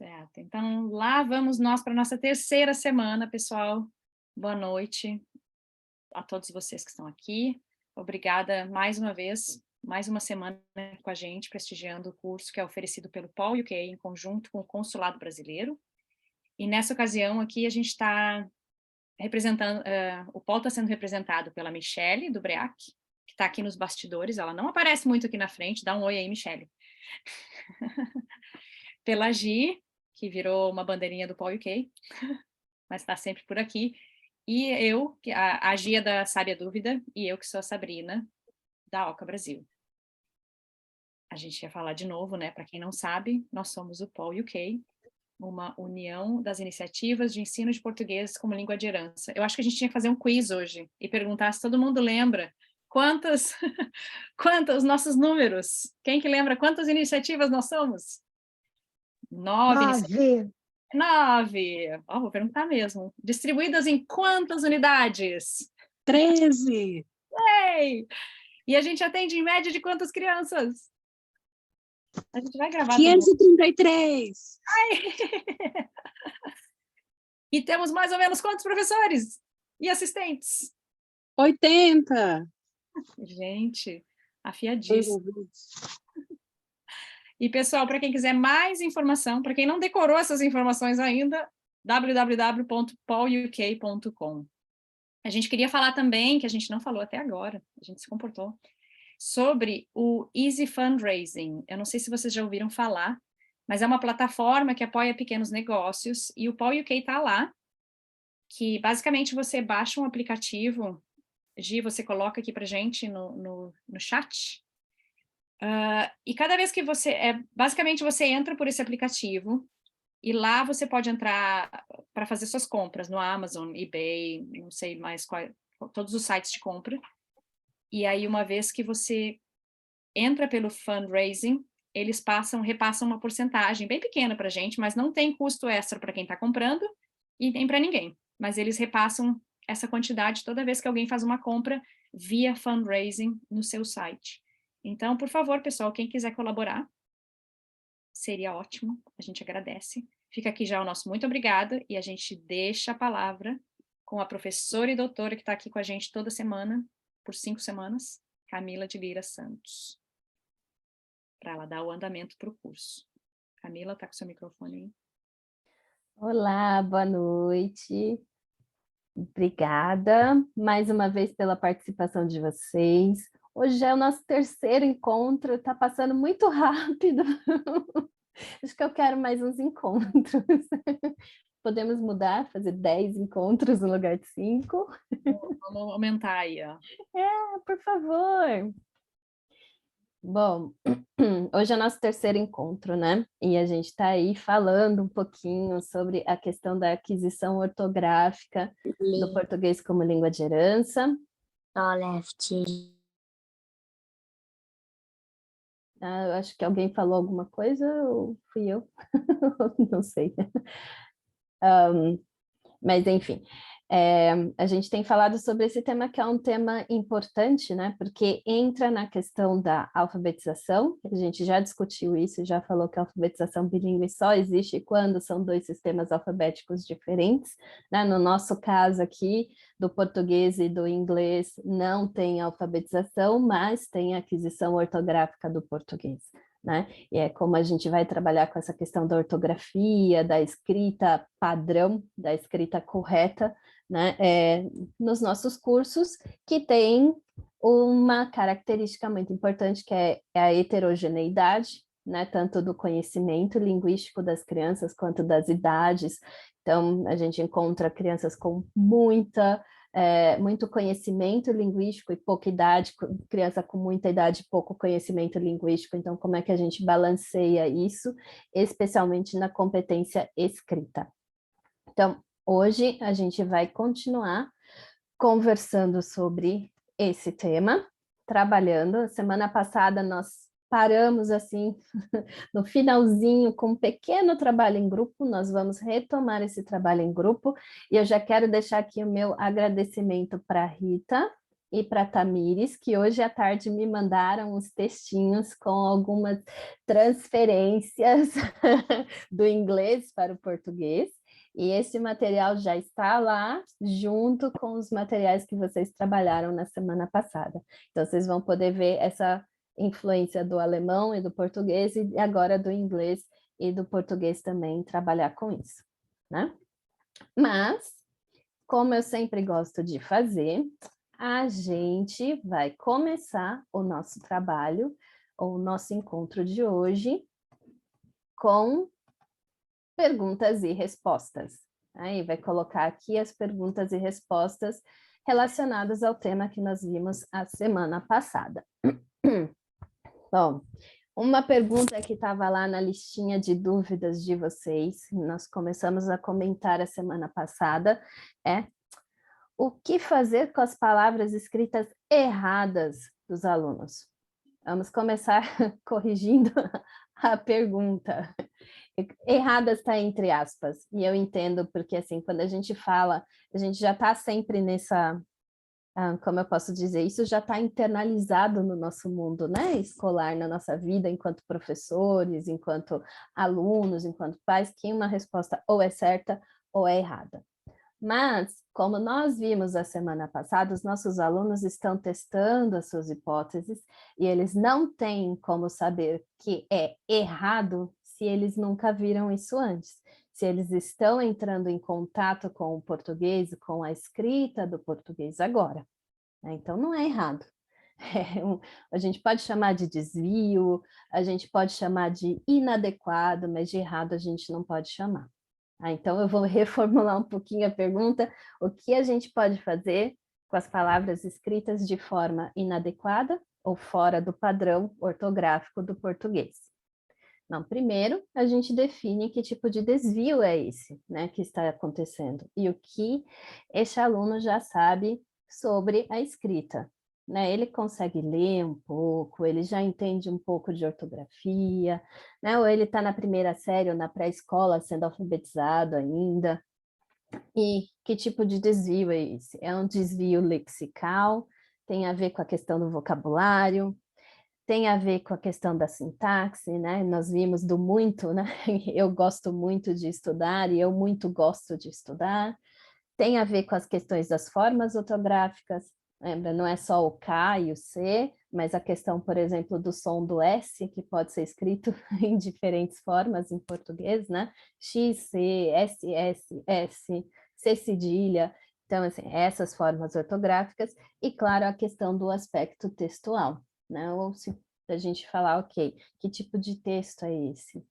Certo. Então, lá vamos nós para a nossa terceira semana, pessoal. Boa noite a todos vocês que estão aqui. Obrigada mais uma vez, mais uma semana com a gente, prestigiando o curso que é oferecido pelo Paul UK, em conjunto com o Consulado Brasileiro. E nessa ocasião aqui, a gente está representando, o Paul está sendo representado pela Michele do BREAC, que está aqui nos bastidores. Ela não aparece muito aqui na frente. Dá um oi aí, Michele. Pela Gi, que virou uma bandeirinha do Paul UK, mas está sempre por aqui, e eu, a Gi é da Sabe a Dúvida, e eu que sou a Sabrina, da Oca Brasil. A gente ia falar de novo, né? Para quem não sabe, nós somos o Paul UK, uma união das iniciativas de ensino de português como língua de herança. Eu acho que a gente tinha que fazer um quiz hoje, e perguntar se todo mundo lembra quantos nossos números. Quem que lembra quantas iniciativas nós somos? 9 iniciativas. 9. Oh, vou perguntar mesmo. Distribuídas em quantas unidades? 13. Ei! E a gente atende em média de quantas crianças? A gente vai gravar 533. E temos mais ou menos quantos professores e assistentes? 80. Gente, afiadíssimo. E, pessoal, para quem quiser mais informação, para quem não decorou essas informações ainda, www.pauluk.com. A gente queria falar também, que a gente não falou até agora, a gente se comportou, sobre o Easy Fundraising. Eu não sei se vocês já ouviram falar, mas é uma plataforma que apoia pequenos negócios, e o Paul UK está lá, que basicamente você baixa um aplicativo, Gi, você coloca aqui para gente no chat, e cada vez que basicamente você entra por esse aplicativo, e lá você pode entrar para fazer suas compras no Amazon, eBay, não sei mais todos os sites de compra. E aí, uma vez que você entra pelo fundraising, eles repassam uma porcentagem bem pequena para a gente, mas não tem custo extra para quem está comprando e nem para ninguém. Mas eles repassam essa quantidade toda vez que alguém faz uma compra via fundraising no seu site. Então, por favor, pessoal, quem quiser colaborar, seria ótimo, a gente agradece. Fica aqui já o nosso muito obrigada, e a gente deixa a palavra com a professora e doutora que está aqui com a gente toda semana, por 5 semanas, Camila de Lira Santos, para ela dar o andamento para o curso. Camila, está com seu microfone aí. Olá, boa noite. Obrigada mais uma vez pela participação de vocês. Hoje já é o nosso terceiro encontro, está passando muito rápido. Acho que eu quero mais uns encontros. Podemos mudar, fazer 10 encontros no lugar de 5? Vamos aumentar aí, ó. Por favor. Bom, hoje é o nosso terceiro encontro, né? E a gente está aí falando um pouquinho sobre a questão da aquisição ortográfica do português como língua de herança. Eu acho que alguém falou alguma coisa ou fui eu? Não sei. Mas, enfim, a gente tem falado sobre esse tema, que é um tema importante, né? Porque entra na questão da alfabetização. A gente já discutiu isso, já falou que a alfabetização bilíngue só existe quando são 2 sistemas alfabéticos diferentes, né? No nosso caso aqui, do português e do inglês, não tem alfabetização, mas tem aquisição ortográfica do português, né? E é como a gente vai trabalhar com essa questão da ortografia, da escrita padrão, da escrita correta, né? Nos nossos cursos, que tem uma característica muito importante, que é a heterogeneidade, né? Tanto do conhecimento linguístico das crianças, quanto das idades. Então, a gente encontra crianças com muito conhecimento linguístico e pouca idade, criança com muita idade e pouco conhecimento linguístico. Então, como é que a gente balanceia isso, especialmente na competência escrita? Então, hoje a gente vai continuar conversando sobre esse tema, trabalhando. Semana passada nós paramos assim no finalzinho com um pequeno trabalho em grupo. Nós vamos retomar esse trabalho em grupo, e eu já quero deixar aqui o meu agradecimento para a Rita, e para a Tamires, que hoje à tarde me mandaram os textinhos com algumas transferências do inglês para o português. E esse material já está lá, junto com os materiais que vocês trabalharam na semana passada. Então, vocês vão poder ver essa influência do alemão e do português, e agora do inglês e do português também, trabalhar com isso, né? Mas, como eu sempre gosto de fazer, a gente vai começar o nosso trabalho, ou o nosso encontro de hoje, com perguntas e respostas. Aí vai colocar aqui as perguntas e respostas relacionadas ao tema que nós vimos a semana passada. Bom, uma pergunta que estava lá na listinha de dúvidas de vocês, nós começamos a comentar a semana passada, é: o que fazer com as palavras escritas erradas dos alunos? Vamos começar corrigindo a pergunta. Erradas está entre aspas, e eu entendo porque, assim, quando a gente fala, a gente já está sempre nessa, como eu posso dizer, isso já está internalizado no nosso mundo, né, escolar, na nossa vida, enquanto professores, enquanto alunos, enquanto pais, que uma resposta ou é certa ou é errada. Mas, como nós vimos a semana passada, os nossos alunos estão testando as suas hipóteses e eles não têm como saber que é errado se eles nunca viram isso antes. Se eles estão entrando em contato com o português, com a escrita do português agora. Então, não é errado. A gente pode chamar de desvio, a gente pode chamar de inadequado, mas de errado a gente não pode chamar. Então, eu vou reformular um pouquinho a pergunta: o que a gente pode fazer com as palavras escritas de forma inadequada ou fora do padrão ortográfico do português? Não, primeiro, a gente define que tipo de desvio é esse, né, que está acontecendo, e o que esse aluno já sabe sobre a escrita. Né, ele consegue ler um pouco, ele já entende um pouco de ortografia, né, ou ele está na primeira série ou na pré-escola sendo alfabetizado ainda. E que tipo de desvio é esse? É um desvio lexical, tem a ver com a questão do vocabulário, tem a ver com a questão da sintaxe, né? Nós vimos do muito, né? Eu gosto muito de estudar e eu muito gosto de estudar. Tem a ver com as questões das formas ortográficas, lembra? Não é só o K e o C, mas a questão, por exemplo, do som do S, que pode ser escrito em diferentes formas em português, né? X, C, S, S, S, C cedilha. Então, assim, essas formas ortográficas e, claro, a questão do aspecto textual, né? Ou se a gente falar, ok, que tipo de texto é esse?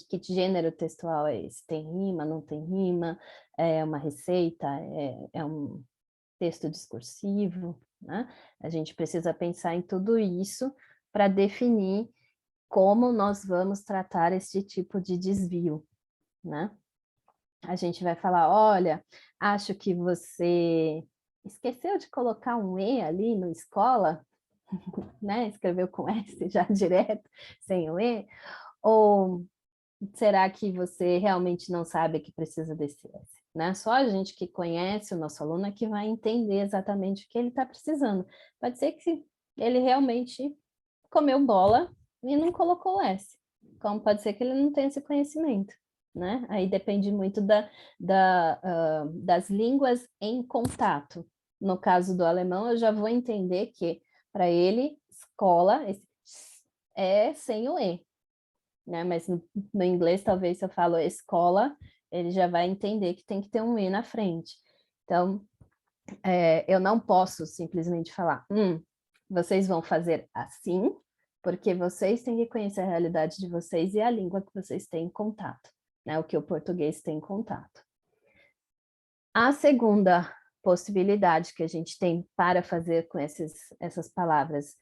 Que gênero textual é esse? Tem rima, não tem rima? É uma receita? É um texto discursivo? Né? A gente precisa pensar em tudo isso para definir como nós vamos tratar esse tipo de desvio, né? A gente vai falar, olha, acho que você esqueceu de colocar um E ali no escola, né? Escreveu com S já direto, sem o E, ou será que você realmente não sabe que precisa desse S? Né? Só a gente que conhece o nosso aluno é que vai entender exatamente o que ele está precisando. Pode ser que ele realmente comeu bola e não colocou o S, como pode ser que ele não tenha esse conhecimento. Né? Aí depende muito das línguas em contato. No caso do alemão, eu já vou entender que, para ele, escola é sem o E. Né? Mas no inglês, talvez, se eu falo escola, ele já vai entender que tem que ter um E na frente. Então, eu não posso simplesmente falar, vocês vão fazer assim, porque vocês têm que conhecer a realidade de vocês e a língua que vocês têm em contato, né? O que o português tem em contato. A segunda possibilidade que a gente tem para fazer com essas palavras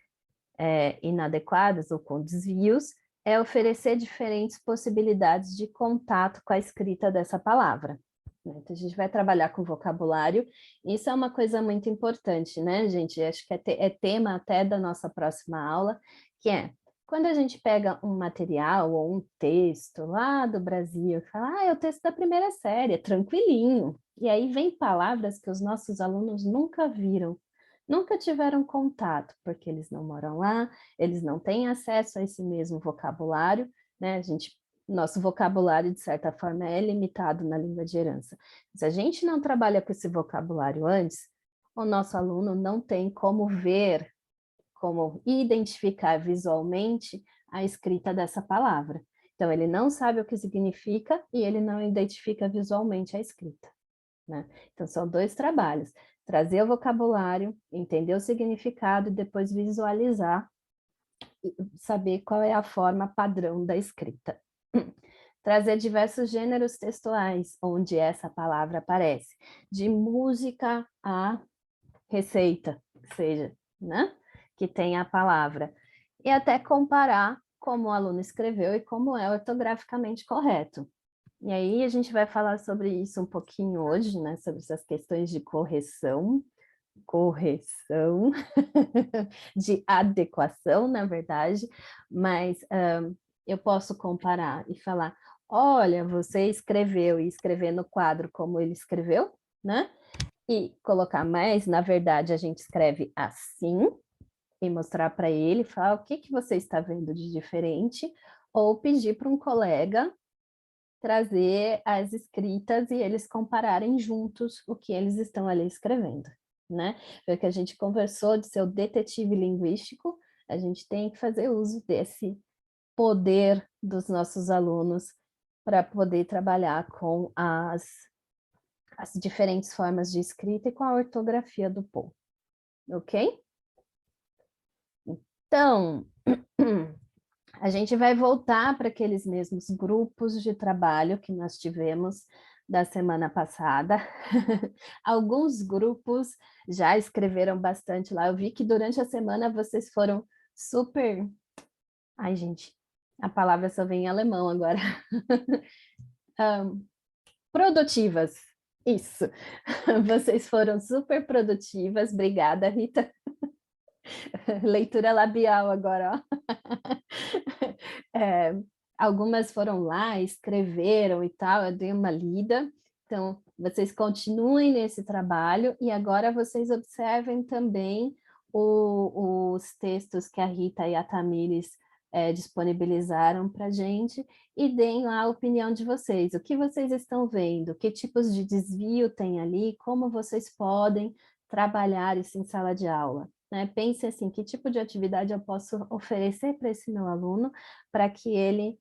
inadequadas ou com desvios é oferecer diferentes possibilidades de contato com a escrita dessa palavra. Então, a gente vai trabalhar com vocabulário, isso é uma coisa muito importante, né, gente? Acho que é tema até da nossa próxima aula, que é, quando a gente pega um material ou um texto lá do Brasil, e fala, é o texto da primeira série, é tranquilinho, e aí vem palavras que os nossos alunos nunca viram, nunca tiveram contato, porque eles não moram lá, eles não têm acesso a esse mesmo vocabulário, né? Nosso vocabulário, de certa forma, é limitado na língua de herança. Se a gente não trabalha com esse vocabulário antes, o nosso aluno não tem como ver, como identificar visualmente a escrita dessa palavra. Então, ele não sabe o que significa e ele não identifica visualmente a escrita, né? Então, são 2 trabalhos: trazer o vocabulário, entender o significado e depois visualizar e saber qual é a forma padrão da escrita. Trazer diversos gêneros textuais onde essa palavra aparece, de música a receita, seja, né? Que tem a palavra. E até comparar como o aluno escreveu e como é ortograficamente correto. E aí a gente vai falar sobre isso um pouquinho hoje, né? Sobre essas questões de correção, de adequação, na verdade, mas eu posso comparar e falar, olha, você escreveu e escrever no quadro como ele escreveu, né? E colocar, mas na verdade a gente escreve assim, e mostrar para ele, falar o que você está vendo de diferente, ou pedir para um colega trazer as escritas e eles compararem juntos o que eles estão ali escrevendo, né? Porque a gente conversou de ser o detetive linguístico, a gente tem que fazer uso desse poder dos nossos alunos para poder trabalhar com as diferentes formas de escrita e com a ortografia do povo, ok? Então, a gente vai voltar para aqueles mesmos grupos de trabalho que nós tivemos da semana passada. Alguns grupos já escreveram bastante lá. Eu vi que durante a semana vocês foram super... Ai, gente, a palavra só vem em alemão agora. Produtivas, isso. Vocês foram super produtivas. Obrigada, Rita. Leitura labial agora, ó. Algumas foram lá, escreveram e tal, eu dei uma lida. Então, vocês continuem nesse trabalho e agora vocês observem também os textos que a Rita e a Tamires disponibilizaram para a gente e deem lá a opinião de vocês. O que vocês estão vendo? Que tipos de desvio tem ali? Como vocês podem trabalhar isso em sala de aula? Né? Pense assim, que tipo de atividade eu posso oferecer para esse meu aluno para que ele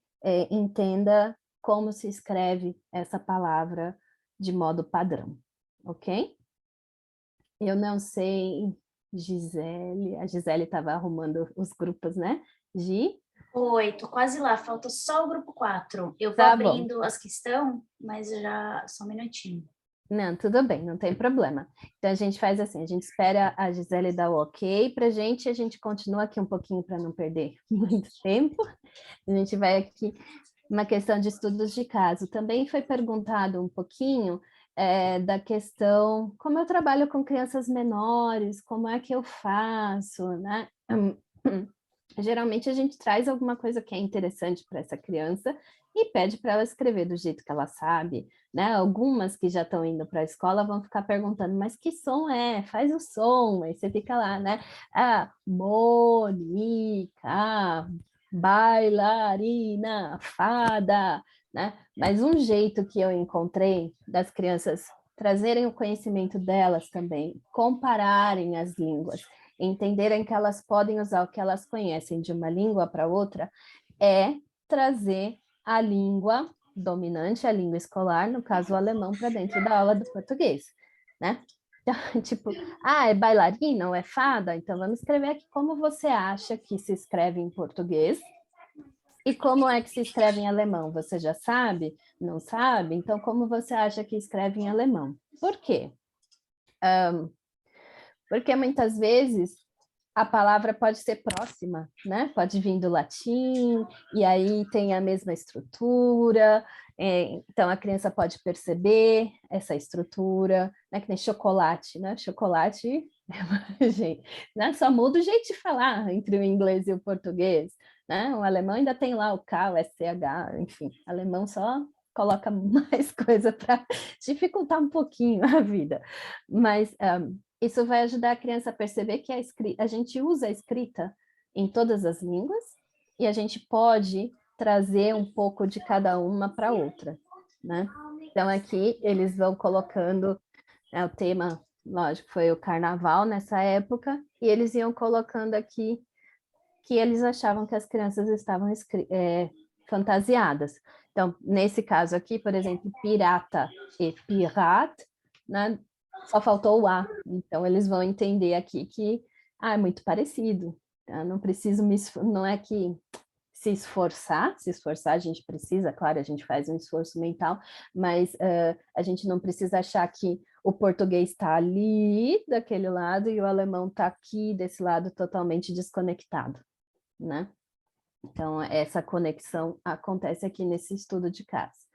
entenda como se escreve essa palavra de modo padrão, ok? Eu não sei, Gisele, a Gisele estava arrumando os grupos, né? Gi? Oi, tô quase lá, falta só o grupo 4. Eu vou Tá abrindo as que estão, mas já só um minutinho. Não, tudo bem, não tem problema. Então a gente faz assim, a gente espera a Gisele dar o ok pra gente, a gente continua aqui um pouquinho para não perder muito tempo. A gente vai aqui, uma questão de estudos de caso. Também foi perguntado um pouquinho da questão, como eu trabalho com crianças menores, como é que eu faço, né? Geralmente a gente traz alguma coisa que é interessante para essa criança e pede para ela escrever do jeito que ela sabe, né? Algumas que já estão indo para a escola vão ficar perguntando, mas que som é? Faz o som, aí você fica lá, né? Ah, Mônica, bailarina, fada, né? Mas um jeito que eu encontrei das crianças trazerem o conhecimento delas também, compararem as línguas, entenderem que elas podem usar o que elas conhecem de uma língua para outra, é trazer a língua dominante, a língua escolar, no caso o alemão, para dentro da aula do português, né? Então, tipo, é bailarina ou é fada? Então vamos escrever aqui como você acha que se escreve em português e como é que se escreve em alemão. Você já sabe? Não sabe? Então como você acha que escreve em alemão? Por quê? Porque muitas vezes a palavra pode ser próxima, né? Pode vir do latim, e aí tem a mesma estrutura, então a criança pode perceber essa estrutura, né? Que nem chocolate, né? Chocolate, gente, né? Só muda o jeito de falar entre o inglês e o português, né? O alemão ainda tem lá o K, o SCH, enfim, o alemão só coloca mais coisa para dificultar um pouquinho a vida, mas Isso vai ajudar a criança a perceber que a gente usa a escrita em todas as línguas e a gente pode trazer um pouco de cada uma para outra, né? Então, aqui eles vão colocando, o tema, lógico, foi o carnaval nessa época, e eles iam colocando aqui que eles achavam que as crianças estavam fantasiadas. Então, nesse caso aqui, por exemplo, pirata e pirate, né? Só faltou o A. Então, eles vão entender aqui que é muito parecido. Tá? Não preciso não é que se esforçar a gente precisa, claro, a gente faz um esforço mental, mas a gente não precisa achar que o português está ali, daquele lado, e o alemão está aqui, desse lado, totalmente desconectado, né? Então, essa conexão acontece aqui nesse estudo de caso.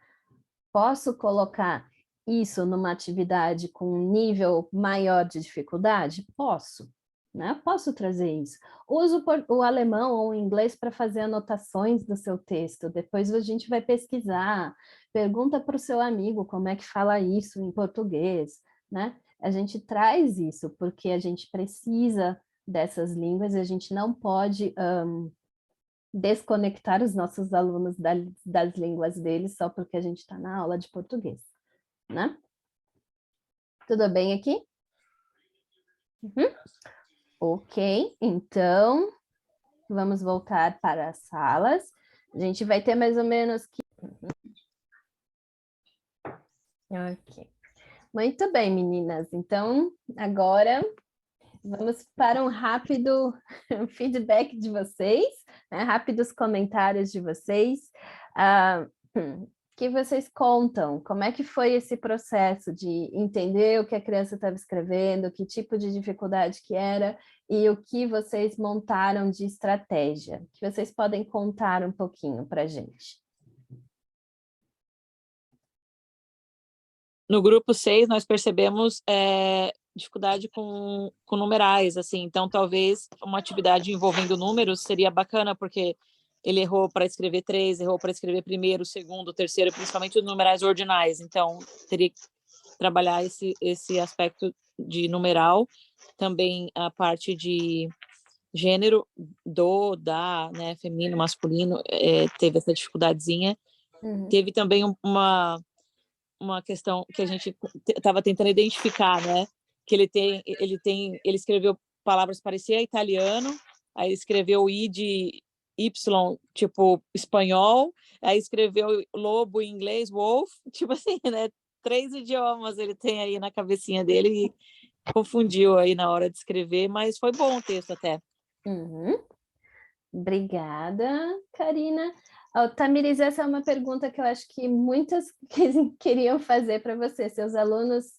Posso colocar isso numa atividade com um nível maior de dificuldade? Posso, né? Posso trazer isso. Uso o alemão ou o inglês para fazer anotações do seu texto. Depois a gente vai pesquisar. Pergunta para o seu amigo como é que fala isso em português, né? A gente traz isso porque a gente precisa dessas línguas e a gente não pode desconectar os nossos alunos das línguas deles só porque a gente está na aula de português, né? Tudo bem aqui? Uhum. Ok, então vamos voltar para as salas. A gente vai ter mais ou menos que... Ok. Muito bem, meninas. Então, agora vamos para um rápido feedback de vocês, né? Rápidos comentários de vocês. Que vocês contam? Como é que foi esse processo de entender o que a criança estava escrevendo, que tipo de dificuldade que era e o que vocês montaram de estratégia? Que vocês podem contar um pouquinho para a gente. No grupo 6, nós percebemos dificuldade com numerais, assim, então talvez uma atividade envolvendo números seria bacana, porque ele errou para escrever 3, errou para escrever primeiro, segundo, terceiro, principalmente os numerais ordinais, então teria que trabalhar esse aspecto de numeral, também a parte de gênero, do, da, né, feminino, masculino, teve essa dificuldadezinha. Teve também uma questão que a gente estava tentando identificar, né? Que ele escreveu palavras parecia italiano, aí escreveu I de Y, tipo espanhol, aí escreveu lobo em inglês, wolf, tipo assim, né? 3 idiomas ele tem aí na cabecinha dele e confundiu aí na hora de escrever, mas foi bom o texto até. Obrigada, Karina. Tamiris, essa é uma pergunta que eu acho que muitas queriam fazer para você. Seus alunos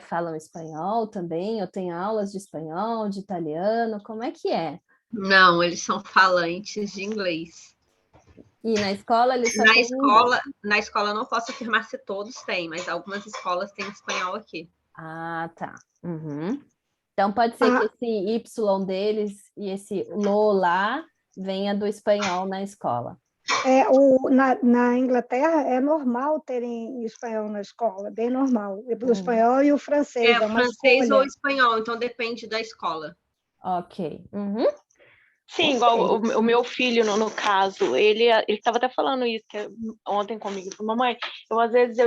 falam espanhol também, ou têm aulas de espanhol, de italiano, como é que é? Não, eles são falantes de inglês. E na escola eles só têm inglês? Na escola eu não posso afirmar se todos têm, mas algumas escolas têm espanhol aqui. Ah, tá. Então pode ser que esse Y deles e esse lo lá venha do espanhol na escola. Na Inglaterra é normal terem espanhol na escola, bem normal. O espanhol e o francês. O francês ou espanhol, então depende da escola. Ok. Sim, igual o meu filho, no caso, ele estava até falando isso ontem comigo. Mamãe, às vezes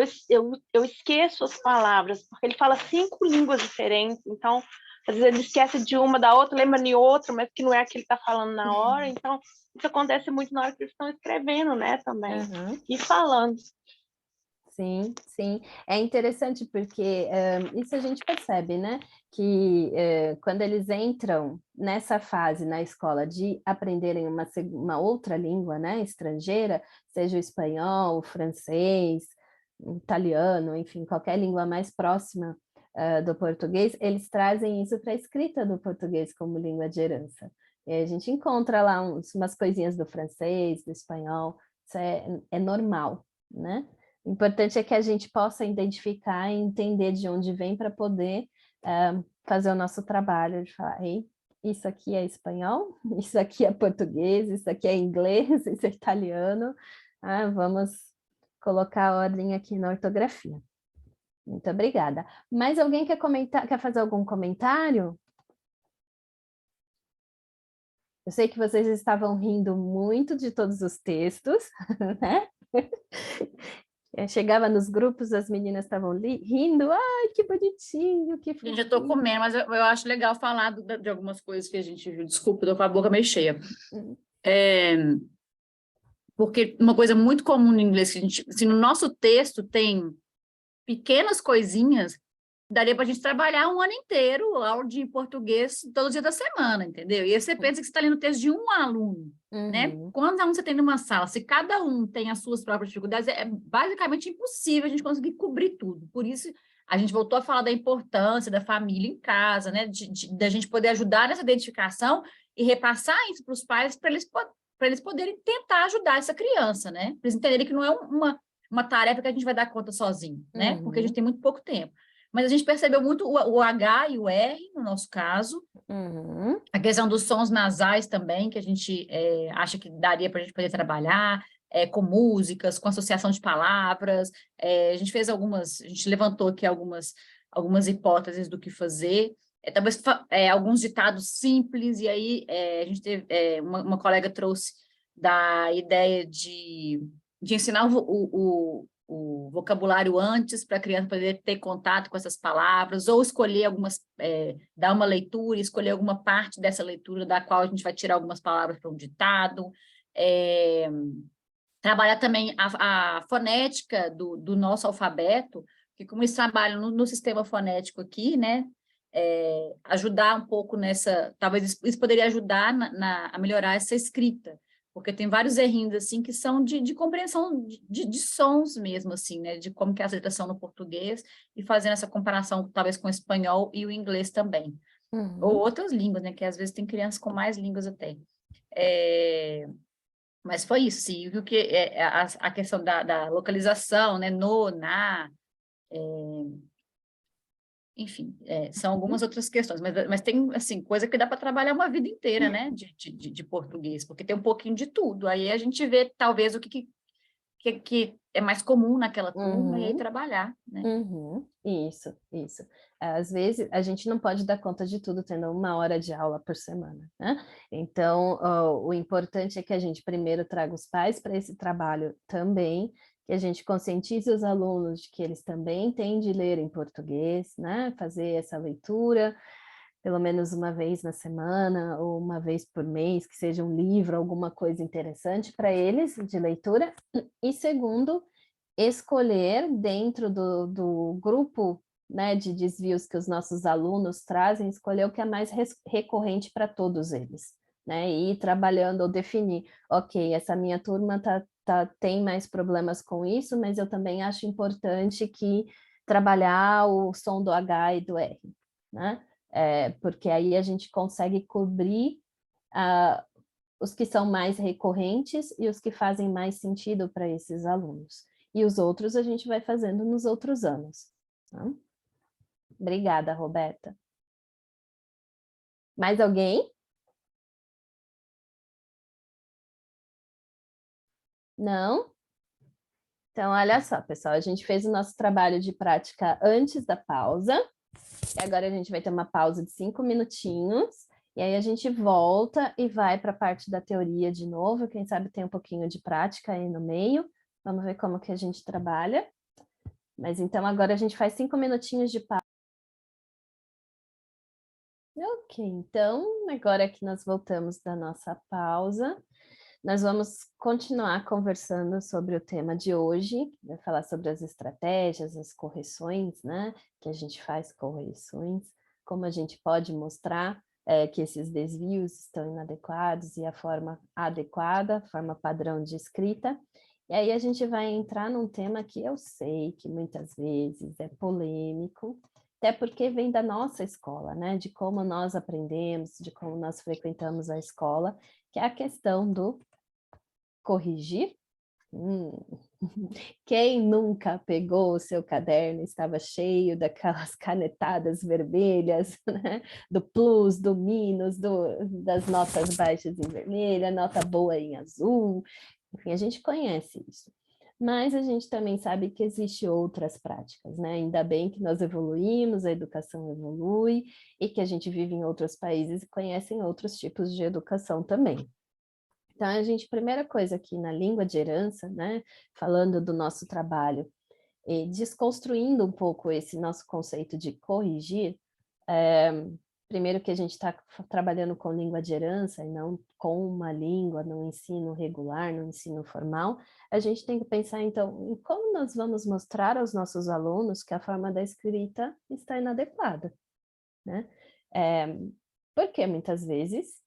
eu esqueço as palavras, porque ele fala 5 línguas diferentes, então às vezes ele esquece de uma, da outra, lembra de outra, mas que não é a que ele está falando na hora, então isso acontece muito na hora que eles estão escrevendo, né, também, e falando. Sim, sim. É interessante porque isso a gente percebe, né? Que quando eles entram nessa fase na escola de aprenderem uma outra língua, né, estrangeira, seja o espanhol, o francês, o italiano, enfim, qualquer língua mais próxima do português, eles trazem isso para a escrita do português como língua de herança. E a gente encontra lá umas coisinhas do francês, do espanhol, isso é normal, né? O importante é que a gente possa identificar e entender de onde vem para poder fazer o nosso trabalho de falar, ei, isso aqui é espanhol, isso aqui é português, isso aqui é inglês, isso é italiano, vamos colocar a ordem aqui na ortografia. Muito obrigada. Mais alguém quer comentar, quer fazer algum comentário? Eu sei que vocês estavam rindo muito de todos os textos, né? Chegava nos grupos, as meninas estavam rindo, ai, que bonitinho, que Gente, eu tô fofinho. comendo, mas eu acho legal falar de algumas coisas que a gente viu. Desculpa, tô com a boca meio cheia. Porque uma coisa muito comum no inglês, que a gente, se no nosso texto tem pequenas coisinhas, daria para a gente trabalhar um ano inteiro, aula de português todo dia da semana, entendeu? E aí você pensa que você está lendo o texto de um aluno, né? Quantos alunos você tem numa sala? Se cada um tem as suas próprias dificuldades, é basicamente impossível a gente conseguir cobrir tudo. Por isso, a gente voltou a falar da importância da família em casa, né? Da gente poder ajudar nessa identificação e repassar isso para os pais, para eles poderem tentar ajudar essa criança, né? Para eles entenderem que não é uma tarefa que a gente vai dar conta sozinho, né? Porque a gente tem muito pouco tempo. Mas a gente percebeu muito o H e o R, no nosso caso. A questão dos sons nasais também, que a gente acha que daria para a gente poder trabalhar, com músicas, com associação de palavras. A gente fez a gente levantou aqui algumas hipóteses do que fazer. Talvez alguns ditados simples, e aí a gente teve, uma colega trouxe da ideia de ensinar o vocabulário antes para a criança poder ter contato com essas palavras, ou escolher dar uma leitura, escolher alguma parte dessa leitura da qual a gente vai tirar algumas palavras para um ditado, trabalhar também a fonética do nosso alfabeto, que como eles trabalham no sistema fonético aqui, né, ajudar um pouco talvez isso poderia ajudar a melhorar essa escrita, porque tem vários errinhos, assim, que são de compreensão de sons mesmo, assim, né, de como que as letras são no português, e fazendo essa comparação, talvez, com o espanhol e o inglês também. Ou outras línguas, né, que às vezes tem crianças com mais línguas até. Mas foi isso, sim, viu que a questão da localização, né, na, enfim, são algumas outras questões, mas tem, assim, coisa que dá para trabalhar uma vida inteira, né, de português, porque tem um pouquinho de tudo. Aí a gente vê, talvez, o que é mais comum naquela turma, e aí trabalhar, né? Isso. Às vezes, a gente não pode dar conta de tudo tendo 1 hora de aula por semana, né? Então, o importante é que a gente primeiro traga os pais para esse trabalho também, que a gente conscientize os alunos de que eles também têm de ler em português, né? Fazer essa leitura pelo menos uma vez na semana ou uma vez por mês, que seja um livro, alguma coisa interessante para eles de leitura. E segundo, escolher dentro do grupo, né, de desvios que os nossos alunos trazem, escolher o que é mais recorrente para todos eles, né? E ir trabalhando ou definir, ok, essa minha turma tem mais problemas com isso, mas eu também acho importante que trabalhar o som do H e do R, né? Porque aí a gente consegue cobrir os que são mais recorrentes e os que fazem mais sentido para esses alunos. E os outros a gente vai fazendo nos outros anos. Tá? Obrigada, Roberta. Mais alguém? Não? Então, olha só, pessoal, a gente fez o nosso trabalho de prática antes da pausa, e agora a gente vai ter uma pausa de 5 minutinhos, e aí a gente volta e vai para a parte da teoria de novo, quem sabe tem um pouquinho de prática aí no meio, vamos ver como que a gente trabalha. Mas então agora a gente faz 5 minutinhos de pausa. Ok, então agora que nós voltamos da nossa pausa, nós vamos continuar conversando sobre o tema de hoje, vai falar sobre as estratégias, as correções, né, que a gente faz correções, como a gente pode mostrar que esses desvios estão inadequados e a forma adequada, a forma padrão de escrita. E aí a gente vai entrar num tema que eu sei que muitas vezes é polêmico, até porque vem da nossa escola, né, de como nós aprendemos, de como nós frequentamos a escola, que é a questão do corrigir. Quem nunca pegou o seu caderno e estava cheio daquelas canetadas vermelhas, né? Do plus, do minus, das notas baixas em vermelho, nota boa em azul, enfim, a gente conhece isso. Mas a gente também sabe que existem outras práticas, né? Ainda bem que nós evoluímos, a educação evolui, e que a gente vive em outros países e conhecem outros tipos de educação também. Então, a primeira coisa aqui na língua de herança, né? Falando do nosso trabalho, e desconstruindo um pouco esse nosso conceito de corrigir, primeiro que a gente está trabalhando com língua de herança e não com uma língua no ensino regular, no ensino formal, a gente tem que pensar, então, em como nós vamos mostrar aos nossos alunos que a forma da escrita está inadequada, né? Porque muitas vezes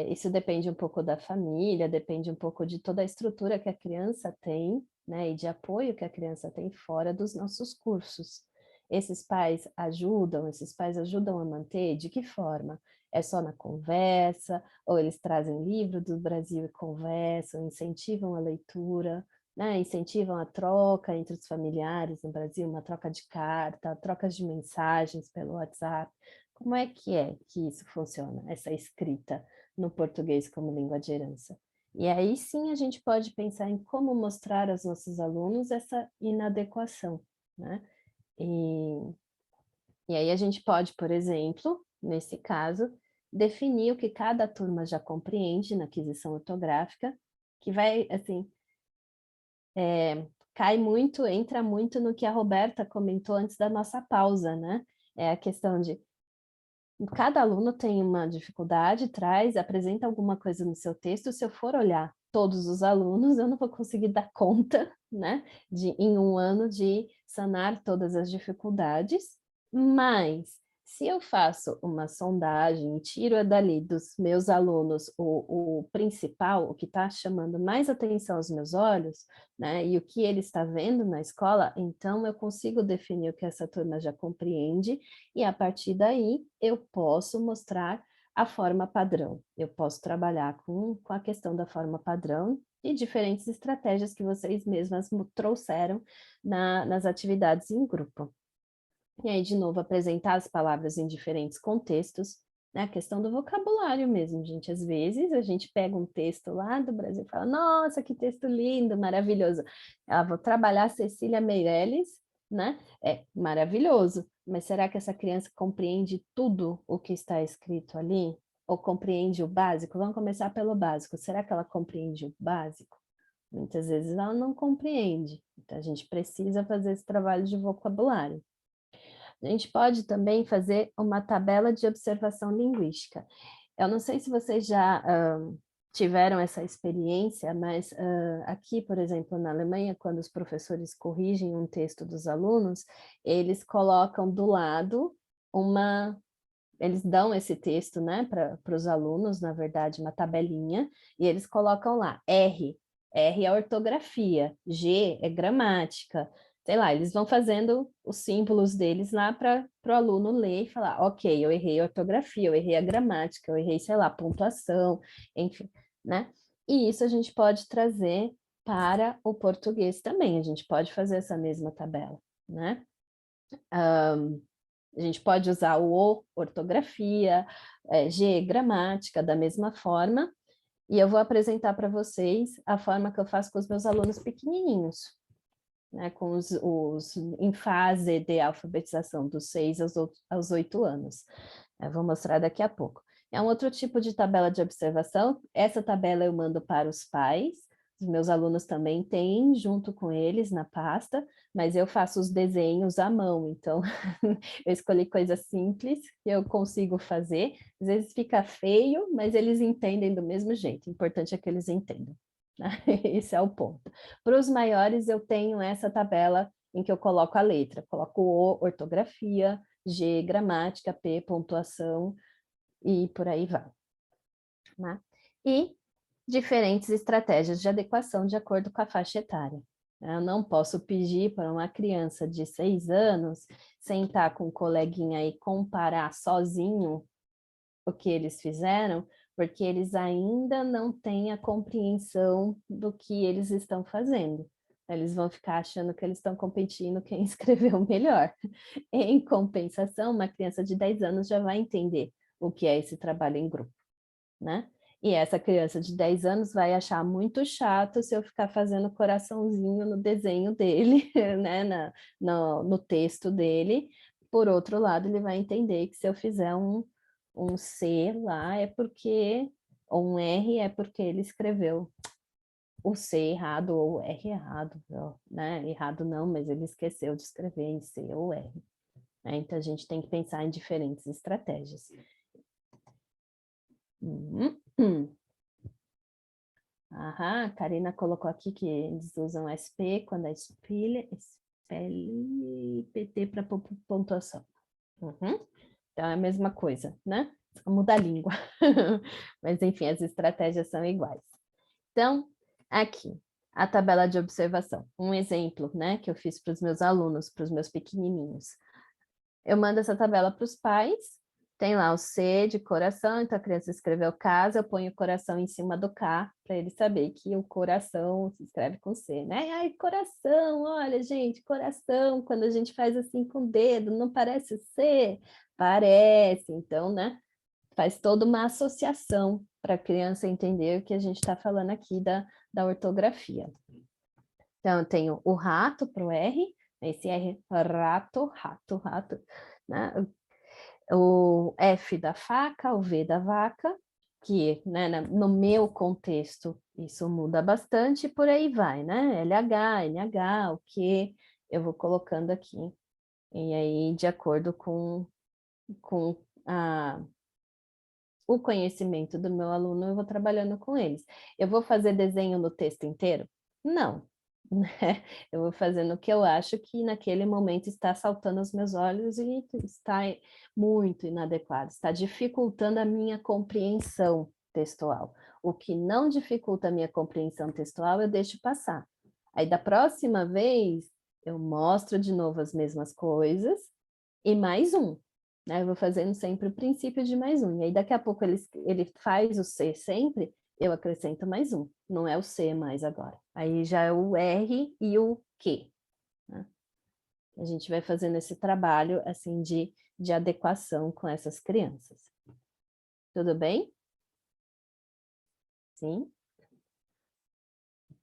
isso depende um pouco da família, depende um pouco de toda a estrutura que a criança tem, né, e de apoio que a criança tem fora dos nossos cursos. Esses pais ajudam a manter? De que forma? É só na conversa, ou eles trazem livro do Brasil e conversam, incentivam a leitura, né, incentivam a troca entre os familiares no Brasil, uma troca de carta, trocas de mensagens pelo WhatsApp. Como é que isso funciona, essa escrita no português como língua de herança? E aí sim a gente pode pensar em como mostrar aos nossos alunos essa inadequação, né? E aí a gente pode, por exemplo, nesse caso, definir o que cada turma já compreende na aquisição ortográfica, que vai, assim, entra muito no que a Roberta comentou antes da nossa pausa, né? É a questão de cada aluno tem uma dificuldade, apresenta alguma coisa no seu texto. Se eu for olhar todos os alunos, eu não vou conseguir dar conta, né, em um ano de sanar todas as dificuldades, mas se eu faço uma sondagem e tiro dali dos meus alunos o principal, o que está chamando mais atenção aos meus olhos, né, e o que ele está vendo na escola, então eu consigo definir o que essa turma já compreende, e a partir daí eu posso mostrar a forma padrão. Eu posso trabalhar com a questão da forma padrão e diferentes estratégias que vocês mesmas trouxeram nas atividades em grupo. E aí, de novo, apresentar as palavras em diferentes contextos, né? A questão do vocabulário mesmo, gente. Às vezes a gente pega um texto lá do Brasil e fala, nossa, que texto lindo, maravilhoso. Vou trabalhar Cecília Meirelles, né? É maravilhoso, mas será que essa criança compreende tudo o que está escrito ali? Ou compreende o básico? Vamos começar pelo básico. Será que ela compreende o básico? Muitas vezes ela não compreende. Então, a gente precisa fazer esse trabalho de vocabulário. A gente pode também fazer uma tabela de observação linguística. Eu não sei se vocês já tiveram essa experiência, mas aqui, por exemplo, na Alemanha, quando os professores corrigem um texto dos alunos, eles colocam do lado eles dão esse texto, né, para os alunos, na verdade, uma tabelinha, e eles colocam lá R é ortografia, G é gramática, sei lá, eles vão fazendo os símbolos deles lá para o aluno ler e falar, ok, eu errei a ortografia, eu errei a gramática, eu errei, sei lá, pontuação, enfim, né? E isso a gente pode trazer para o português também, a gente pode fazer essa mesma tabela, né? A gente pode usar o ortografia, G, gramática, da mesma forma, e eu vou apresentar para vocês a forma que eu faço com os meus alunos pequenininhos, né, com os em fase de alfabetização, dos 6 aos 8 anos. Eu vou mostrar daqui a pouco. É um outro tipo de tabela de observação. Essa tabela eu mando para os pais, os meus alunos também têm, junto com eles, na pasta, mas eu faço os desenhos à mão, então eu escolhi coisas simples que eu consigo fazer. Às vezes fica feio, mas eles entendem do mesmo jeito. O importante é que eles entendam. Esse é o ponto. Para os maiores, eu tenho essa tabela em que eu coloco a letra. Coloco O, ortografia, G, gramática, P, pontuação, e por aí vai. Né? E diferentes estratégias de adequação de acordo com a faixa etária. Eu não posso pedir para uma criança de 6 anos sentar com um coleguinha e comparar sozinho o que eles fizeram, porque eles ainda não têm a compreensão do que eles estão fazendo. Eles vão ficar achando que eles estão competindo quem escreveu melhor. Em compensação, uma criança de 10 anos já vai entender o que é esse trabalho em grupo, né? E essa criança de 10 anos vai achar muito chato se eu ficar fazendo coraçãozinho no desenho dele, né, no texto dele. Por outro lado, ele vai entender que se eu fizer um C lá é porque, ou um R é porque ele escreveu o C errado ou o R errado, né? Errado não, mas ele esqueceu de escrever em C ou R. Né? Então, a gente tem que pensar em diferentes estratégias. Aham, a Karina colocou aqui que eles usam SP quando é PT para pontuação. Então, é a mesma coisa, né? Só muda a língua. Mas, enfim, as estratégias são iguais. Então, aqui, a tabela de observação. Um exemplo, né, que eu fiz para os meus alunos, para os meus pequenininhos. Eu mando essa tabela para os pais, tem lá o C de coração, então a criança escreveu casa, eu ponho o coração em cima do K, para ele saber que o coração se escreve com C, né? Ai, coração, olha, gente, coração, quando a gente faz assim com o dedo, não parece C? Parece, então, né? Faz toda uma associação para a criança entender o que a gente está falando aqui da ortografia. Então, eu tenho o rato para o R, esse R, rato, rato, rato, né? O F da faca, o V da vaca, que, né, no meu contexto isso muda bastante, e por aí vai, né? LH, NH, o que eu vou colocando aqui. E aí, de acordo com o conhecimento do meu aluno, eu vou trabalhando com eles. Eu vou fazer desenho no texto inteiro? Não. Né? Eu vou fazendo o que eu acho que naquele momento está saltando aos meus olhos e está muito inadequado, está dificultando a minha compreensão textual. O que não dificulta a minha compreensão textual, eu deixo passar. Aí, da próxima vez, eu mostro de novo as mesmas coisas e mais um. Né? Eu vou fazendo sempre o princípio de mais um. E aí, daqui a pouco, ele faz o C sempre, eu acrescento mais um. Não é o C mais agora. Aí já é o R e o Q. Né? A gente vai fazendo esse trabalho, assim, de adequação com essas crianças. Tudo bem? Sim?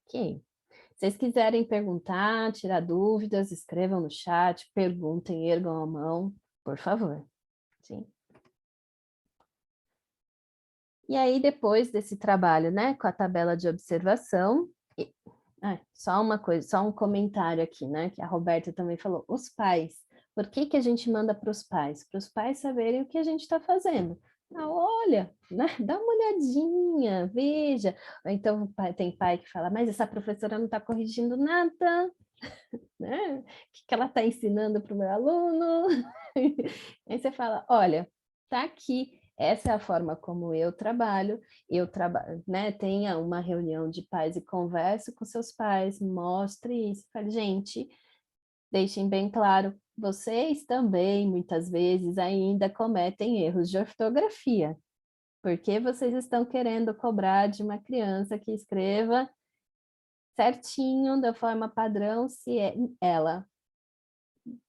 Ok. Se vocês quiserem perguntar, tirar dúvidas, escrevam no chat, perguntem, ergam a mão, por favor. Sim? E aí, depois desse trabalho, né, com a tabela de observação, só uma coisa, só um comentário aqui, né, que a Roberta também falou, os pais, por que a gente manda para os pais? Para os pais saberem o que a gente está fazendo. Ah, olha, né, dá uma olhadinha, veja. Ou então tem pai que fala, mas essa professora não está corrigindo nada, né? O que ela está ensinando para o meu aluno? Aí você fala, olha, tá aqui, essa é a forma como eu trabalho, né? Tenha uma reunião de pais e converse com seus pais, mostre isso, fale, gente, deixem bem claro, vocês também, muitas vezes, ainda cometem erros de ortografia, porque vocês estão querendo cobrar de uma criança que escreva certinho, da forma padrão, se ela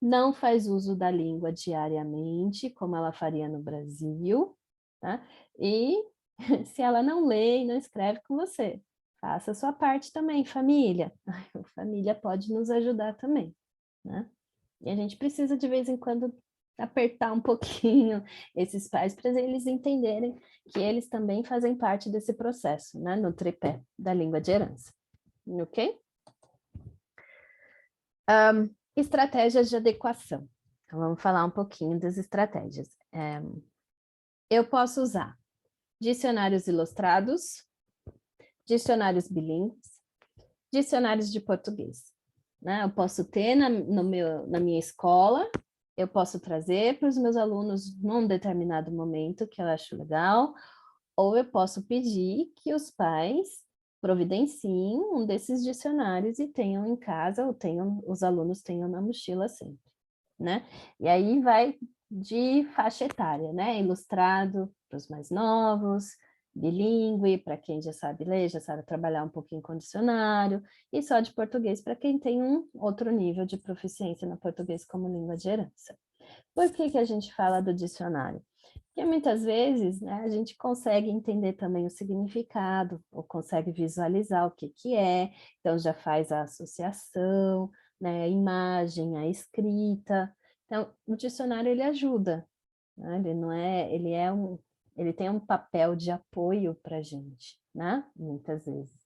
não faz uso da língua diariamente, como ela faria no Brasil, tá? E se ela não lê e não escreve com você, faça a sua parte também, família. A família pode nos ajudar também, né? E a gente precisa, de vez em quando, apertar um pouquinho esses pais para eles entenderem que eles também fazem parte desse processo, né? No tripé da língua de herança. Ok? Estratégias de adequação. Então, vamos falar um pouquinho das estratégias. Eu posso usar dicionários ilustrados, dicionários bilíngues, dicionários de português. Né? Eu posso ter na minha escola, eu posso trazer para os meus alunos num determinado momento que eu acho legal, ou eu posso pedir que os pais providenciem um desses dicionários e tenham em casa, ou os alunos tenham na mochila sempre, né? E aí vai de faixa etária, né? Ilustrado para os mais novos, bilíngue para quem já sabe ler, já sabe trabalhar um pouquinho com dicionário, e só de português para quem tem um outro nível de proficiência no português como língua de herança. Por que a gente fala do dicionário? Porque muitas vezes, né, a gente consegue entender também o significado, ou consegue visualizar o que que é, então já faz a associação, né, a imagem, a escrita. Então, o dicionário ele ajuda, né? Ele não é, ele tem um papel de apoio para a gente, né? Muitas vezes.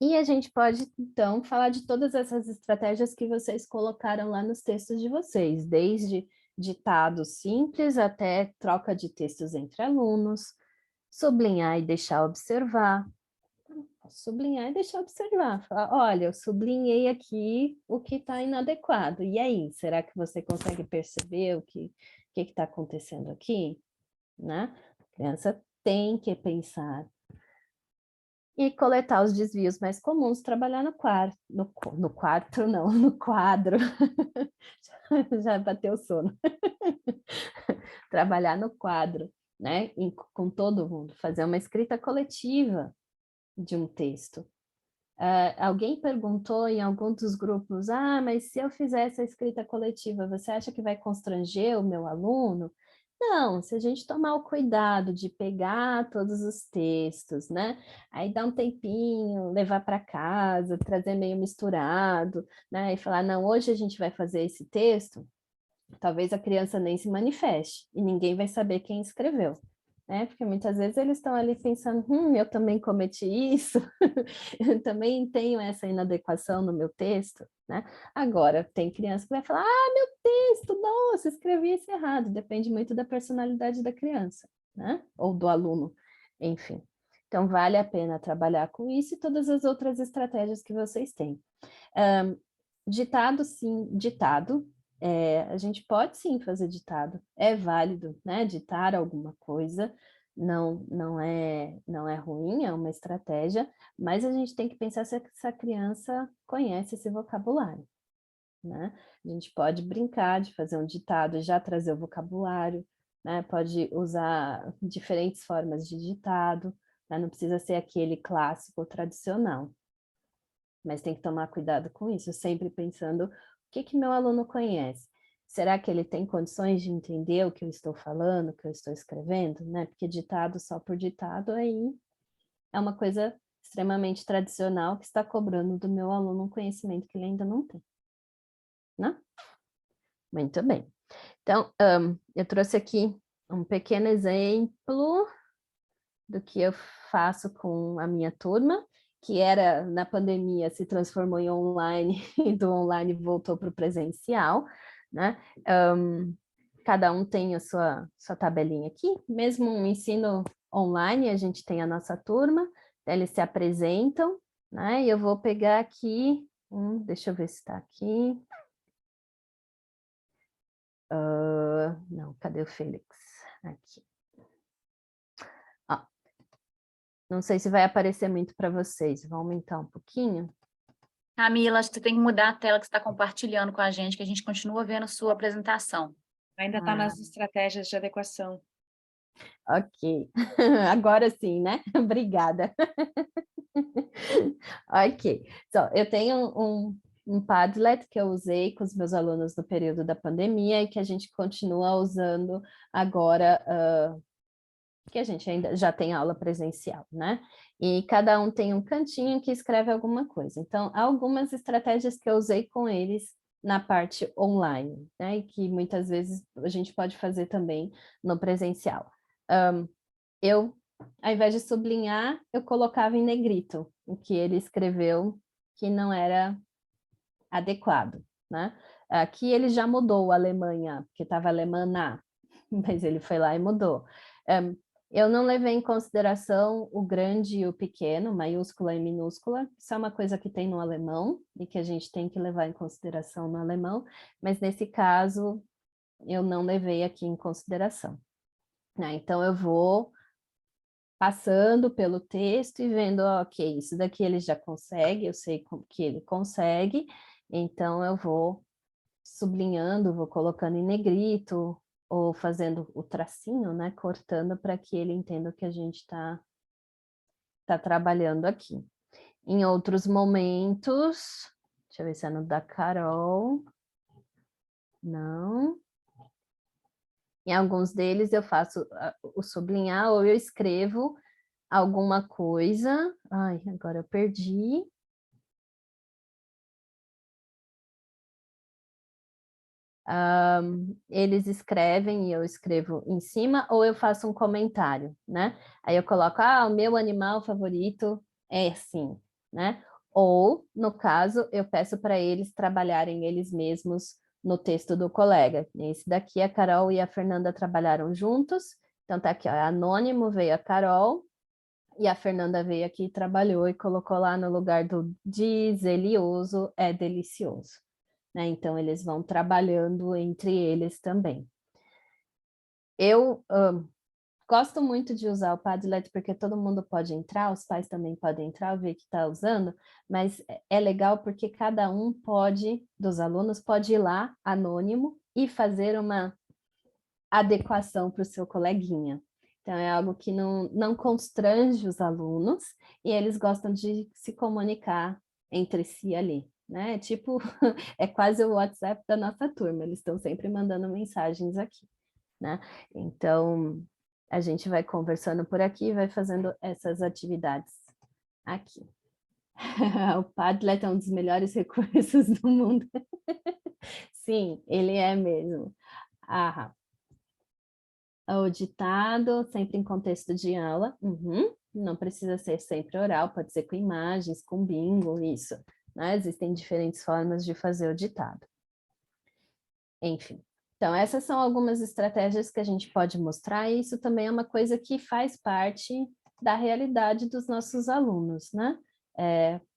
E a gente pode, então, falar de todas essas estratégias que vocês colocaram lá nos textos de vocês, desde ditados simples até troca de textos entre alunos, sublinhar e deixar observar. Sublinhar e deixar observar. Falar, olha, eu sublinhei aqui o que está inadequado. E aí, será que você consegue perceber o que está acontecendo aqui? Né? A criança tem que pensar. E coletar os desvios mais comuns, trabalhar no quarto, no quarto não, no quadro. Já bateu o sono. Trabalhar no quadro, né? Com todo mundo, fazer uma escrita coletiva de um texto. Alguém perguntou em algum dos grupos, mas se eu fizer essa escrita coletiva, você acha que vai constranger o meu aluno? Não, se a gente tomar o cuidado de pegar todos os textos, né? Aí dar um tempinho, levar para casa, trazer meio misturado, né? E falar, não, hoje a gente vai fazer esse texto, talvez a criança nem se manifeste e ninguém vai saber quem escreveu. Né? Porque muitas vezes eles estão ali pensando, eu também cometi isso, eu também tenho essa inadequação no meu texto, né? Agora, tem criança que vai falar, meu texto, nossa, escrevi isso errado, depende muito da personalidade da criança, né? Ou do aluno, enfim. Então, vale a pena trabalhar com isso e todas as outras estratégias que vocês têm. Ditado, sim, ditado. A gente pode sim fazer ditado, é válido, né? Ditar alguma coisa não é ruim, é uma estratégia, mas a gente tem que pensar se essa criança conhece esse vocabulário, né? A gente pode brincar de fazer um ditado e já trazer o vocabulário, né? Pode usar diferentes formas de ditado, né? Não precisa ser aquele clássico ou tradicional. Mas tem que tomar cuidado com isso, sempre pensando o que meu aluno conhece. Será que ele tem condições de entender o que eu estou falando, o que eu estou escrevendo? Né? Porque ditado só por ditado aí é uma coisa extremamente tradicional que está cobrando do meu aluno um conhecimento que ele ainda não tem. Né? Muito bem. Então, eu trouxe aqui um pequeno exemplo do que eu faço com a minha turma, que era, na pandemia, se transformou em online, e do online voltou para o presencial, né? Cada um tem a sua tabelinha aqui, mesmo um ensino online, a gente tem a nossa turma, eles se apresentam, né? E eu vou pegar aqui, deixa eu ver se está aqui. Não, cadê o Félix? Aqui. Não sei se vai aparecer muito para vocês, vou aumentar um pouquinho. Camila, acho que você tem que mudar a tela que você está compartilhando com a gente, que a gente continua vendo sua apresentação. Ainda está nas estratégias de adequação. Ok, agora sim, né? Obrigada. Ok, eu tenho um Padlet que eu usei com os meus alunos no período da pandemia e que a gente continua usando agora, que a gente ainda já tem aula presencial, né? E cada um tem um cantinho que escreve alguma coisa. Então, há algumas estratégias que eu usei com eles na parte online, né? E que muitas vezes a gente pode fazer também no presencial. Ao invés de sublinhar, eu colocava em negrito o que ele escreveu que não era adequado, né? Aqui ele já mudou o Alemanha, porque estava alemã na, mas ele foi lá e mudou. Eu não levei em consideração o grande e o pequeno, maiúscula e minúscula, isso é uma coisa que tem no alemão e que a gente tem que levar em consideração no alemão, mas nesse caso eu não levei aqui em consideração. Então eu vou passando pelo texto e vendo, ok, isso daqui ele já consegue, eu sei que ele consegue, então eu vou sublinhando, vou colocando em negrito, ou fazendo o tracinho, né, cortando para que ele entenda o que a gente está trabalhando aqui. Em outros momentos, deixa eu ver se é no da Carol, não. Em alguns deles eu faço o sublinhar ou eu escrevo alguma coisa. Ai, agora eu perdi. Eles escrevem e eu escrevo em cima, ou eu faço um comentário, né? Aí eu coloco, o meu animal favorito é assim, né? Ou, no caso, eu peço para eles trabalharem eles mesmos no texto do colega. Esse daqui, a Carol e a Fernanda trabalharam juntos. Então tá aqui, ó, anônimo, veio a Carol, e a Fernanda veio aqui e trabalhou e colocou lá no lugar do deselioso, é delicioso. Né? Então, eles vão trabalhando entre eles também. Eu gosto muito de usar o Padlet porque todo mundo pode entrar, os pais também podem entrar, ver que está usando, mas é legal porque cada um dos alunos, pode ir lá, anônimo, e fazer uma adequação para o seu coleguinha. Então, é algo que não constrange os alunos e eles gostam de se comunicar entre si ali, né? Tipo, é quase o WhatsApp da nossa turma, eles estão sempre mandando mensagens aqui, né? Então, a gente vai conversando por aqui e vai fazendo essas atividades aqui. O Padlet é um dos melhores recursos do mundo. Sim, ele é mesmo. O ditado, sempre em contexto de aula. Não precisa ser sempre oral, pode ser com imagens, com bingo, isso. Né? Existem diferentes formas de fazer o ditado. Enfim, então essas são algumas estratégias que a gente pode mostrar, e isso também é uma coisa que faz parte da realidade dos nossos alunos, né?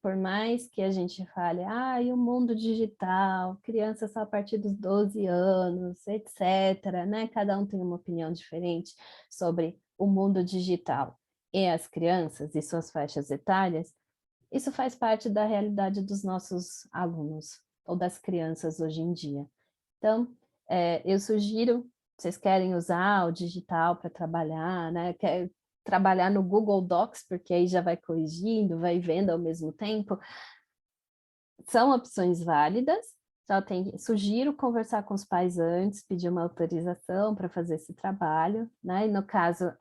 Por mais que a gente fale, e o mundo digital, crianças só a partir dos 12 anos, etc., né? Cada um tem uma opinião diferente sobre o mundo digital e as crianças e suas faixas etárias. Isso faz parte da realidade dos nossos alunos ou das crianças hoje em dia. Então, eu sugiro, vocês querem usar o digital para trabalhar, né? Quer trabalhar no Google Docs, porque aí já vai corrigindo, vai vendo ao mesmo tempo. São opções válidas, sugiro conversar com os pais antes, pedir uma autorização para fazer esse trabalho, né? E no caso,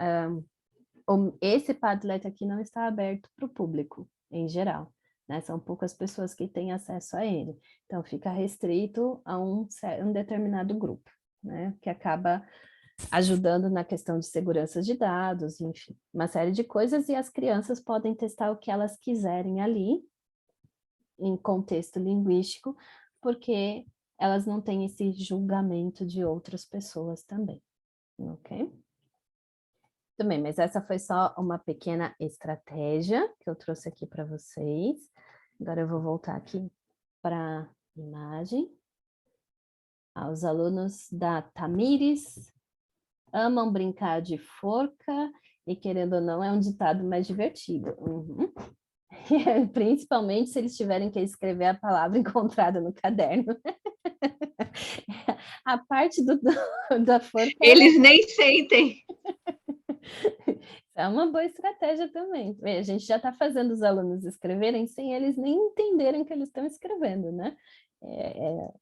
esse Padlet aqui não está aberto para o público, em geral. Né? São poucas pessoas que têm acesso a ele. Então, fica restrito a um determinado grupo, né? Que acaba ajudando na questão de segurança de dados, enfim, uma série de coisas, e as crianças podem testar o que elas quiserem ali, em contexto linguístico, porque elas não têm esse julgamento de outras pessoas também, ok? Também, mas essa foi só uma pequena estratégia que eu trouxe aqui para vocês. Agora eu vou voltar aqui para a imagem. Os alunos da Tamires amam brincar de forca e, querendo ou não, é um ditado mais divertido. Principalmente se eles tiverem que escrever a palavra encontrada no caderno. A parte da forca... Eles nem sentem. É uma boa estratégia também. A gente já está fazendo os alunos escreverem sem eles nem entenderem o que eles estão escrevendo, né?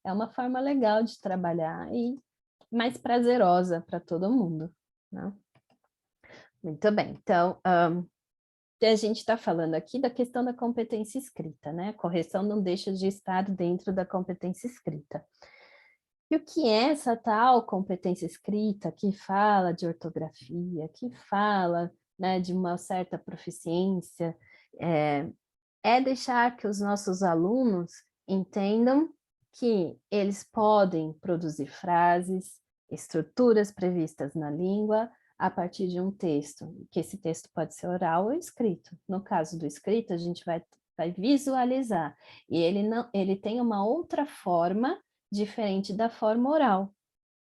É uma forma legal de trabalhar e mais prazerosa para todo mundo, né? Muito bem, então, a gente está falando aqui da questão da competência escrita, né? A correção não deixa de estar dentro da competência escrita. E o que é essa tal competência escrita que fala de ortografia, que fala, né, de uma certa proficiência? É deixar que os nossos alunos entendam que eles podem produzir frases, estruturas previstas na língua a partir de um texto, que esse texto pode ser oral ou escrito. No caso do escrito, a gente vai visualizar, e ele tem uma outra forma diferente da forma oral,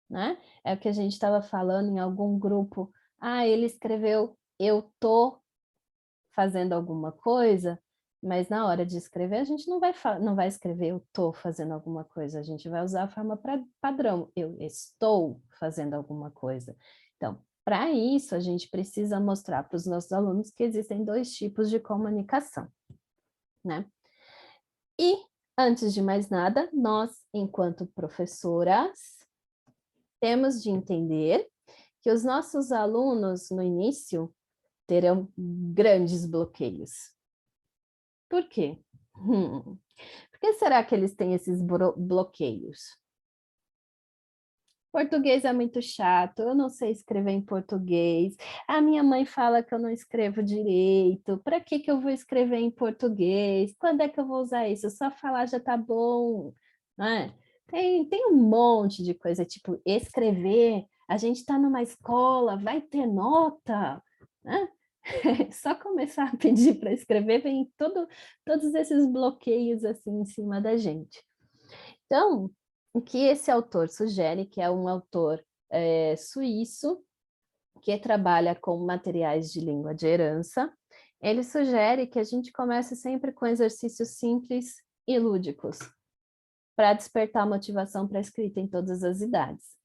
né? É o que a gente estava falando em algum grupo. Ele escreveu, eu tô fazendo alguma coisa, mas na hora de escrever, a gente não vai escrever eu tô fazendo alguma coisa, a gente vai usar a forma padrão, eu estou fazendo alguma coisa. Então, para isso, a gente precisa mostrar para os nossos alunos que existem dois tipos de comunicação, né? E, antes de mais nada, nós, enquanto professoras, temos de entender que os nossos alunos, no início, terão grandes bloqueios. Por quê? Por que será que eles têm esses bloqueios? Português é muito chato, eu não sei escrever em português, a minha mãe fala que eu não escrevo direito, para que eu vou escrever em português? Quando é que eu vou usar isso? Só falar já tá bom, né? Tem um monte de coisa, tipo, escrever, a gente está numa escola, vai ter nota, né? Só começar a pedir para escrever, vem todos esses bloqueios assim em cima da gente. Então, o que esse autor sugere, que é um autor suíço, que trabalha com materiais de língua de herança, ele sugere que a gente comece sempre com exercícios simples e lúdicos, para despertar a motivação para a escrita em todas as idades.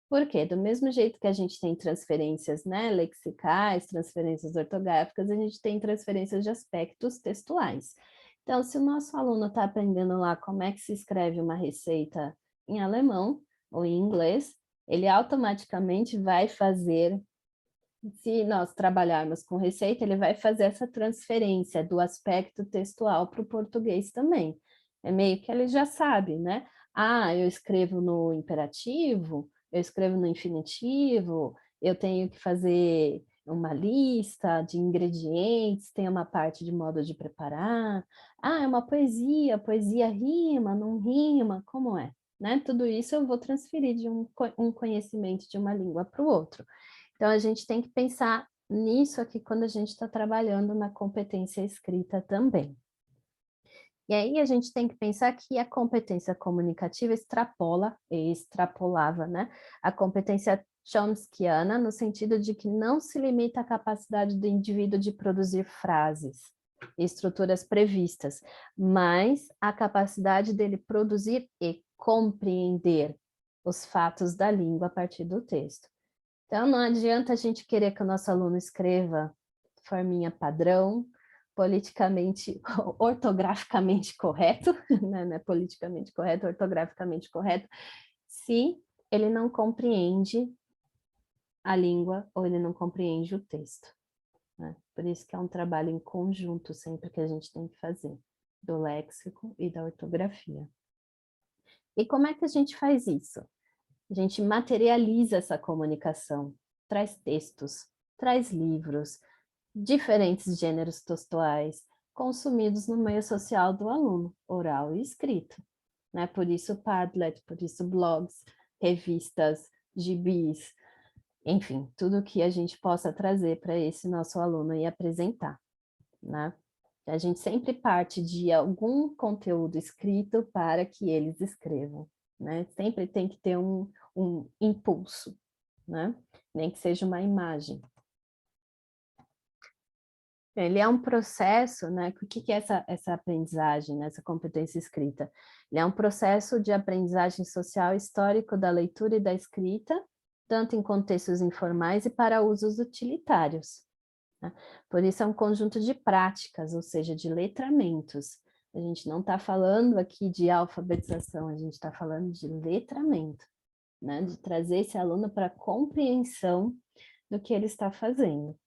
Por quê? Do mesmo jeito que a gente tem transferências, né, lexicais, transferências ortográficas, a gente tem transferências de aspectos textuais. Então, se o nosso aluno está aprendendo lá como é que se escreve uma receita em alemão ou em inglês, ele automaticamente vai fazer, se nós trabalharmos com receita, ele vai fazer essa transferência do aspecto textual para o português também. É meio que ele já sabe, né? Ah, eu escrevo no imperativo, eu escrevo no infinitivo, eu tenho que fazer uma lista de ingredientes, tem uma parte de modo de preparar. Ah, é uma poesia, poesia rima, não rima, como é? Né? Tudo isso eu vou transferir de um conhecimento de uma língua para o outro. Então, a gente tem que pensar nisso aqui quando a gente está trabalhando na competência escrita também. E aí a gente tem que pensar que a competência comunicativa extrapolava, né? A competência chomskiana, no sentido de que não se limita à capacidade do indivíduo de produzir frases e estruturas previstas, mas a capacidade dele produzir e compreender os fatos da língua a partir do texto. Então, não adianta a gente querer que o nosso aluno escreva forminha padrão, politicamente, ortograficamente correto, né? Não é politicamente correto, ortograficamente correto, se ele não compreende a língua ou ele não compreende o texto, né? Por isso que é um trabalho em conjunto sempre que a gente tem que fazer, do léxico e da ortografia. E como é que a gente faz isso? A gente materializa essa comunicação, traz textos, traz livros, diferentes gêneros textuais, consumidos no meio social do aluno, oral e escrito, né? Por isso Padlet, por isso blogs, revistas, gibis, enfim, tudo que a gente possa trazer para esse nosso aluno e apresentar, né? A gente sempre parte de algum conteúdo escrito para que eles escrevam, né? Sempre tem que ter um impulso, né? Nem que seja uma imagem. Ele é um processo, né? O que é essa aprendizagem, né? Essa competência escrita? Ele é um processo de aprendizagem social histórico da leitura e da escrita, tanto em contextos informais e para usos utilitários, né? Por isso é um conjunto de práticas, ou seja, de letramentos. A gente não está falando aqui de alfabetização, a gente está falando de letramento, né? De trazer esse aluno para a compreensão do que ele está fazendo.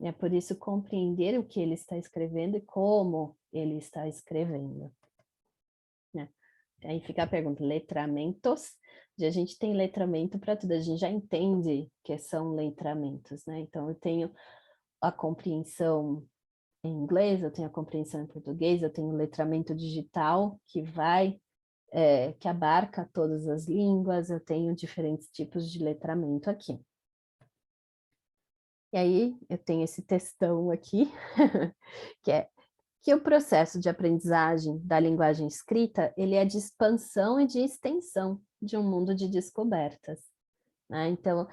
É por isso compreender o que ele está escrevendo e como ele está escrevendo, né? Aí fica a pergunta, letramentos, a gente tem letramento para tudo, a gente já entende que são letramentos, né? Então eu tenho a compreensão em inglês, eu tenho a compreensão em português, eu tenho o letramento digital que que abarca todas as línguas, eu tenho diferentes tipos de letramento aqui. E aí, eu tenho esse textão aqui, que o processo de aprendizagem da linguagem escrita, ele é de expansão e de extensão de um mundo de descobertas, né? Então,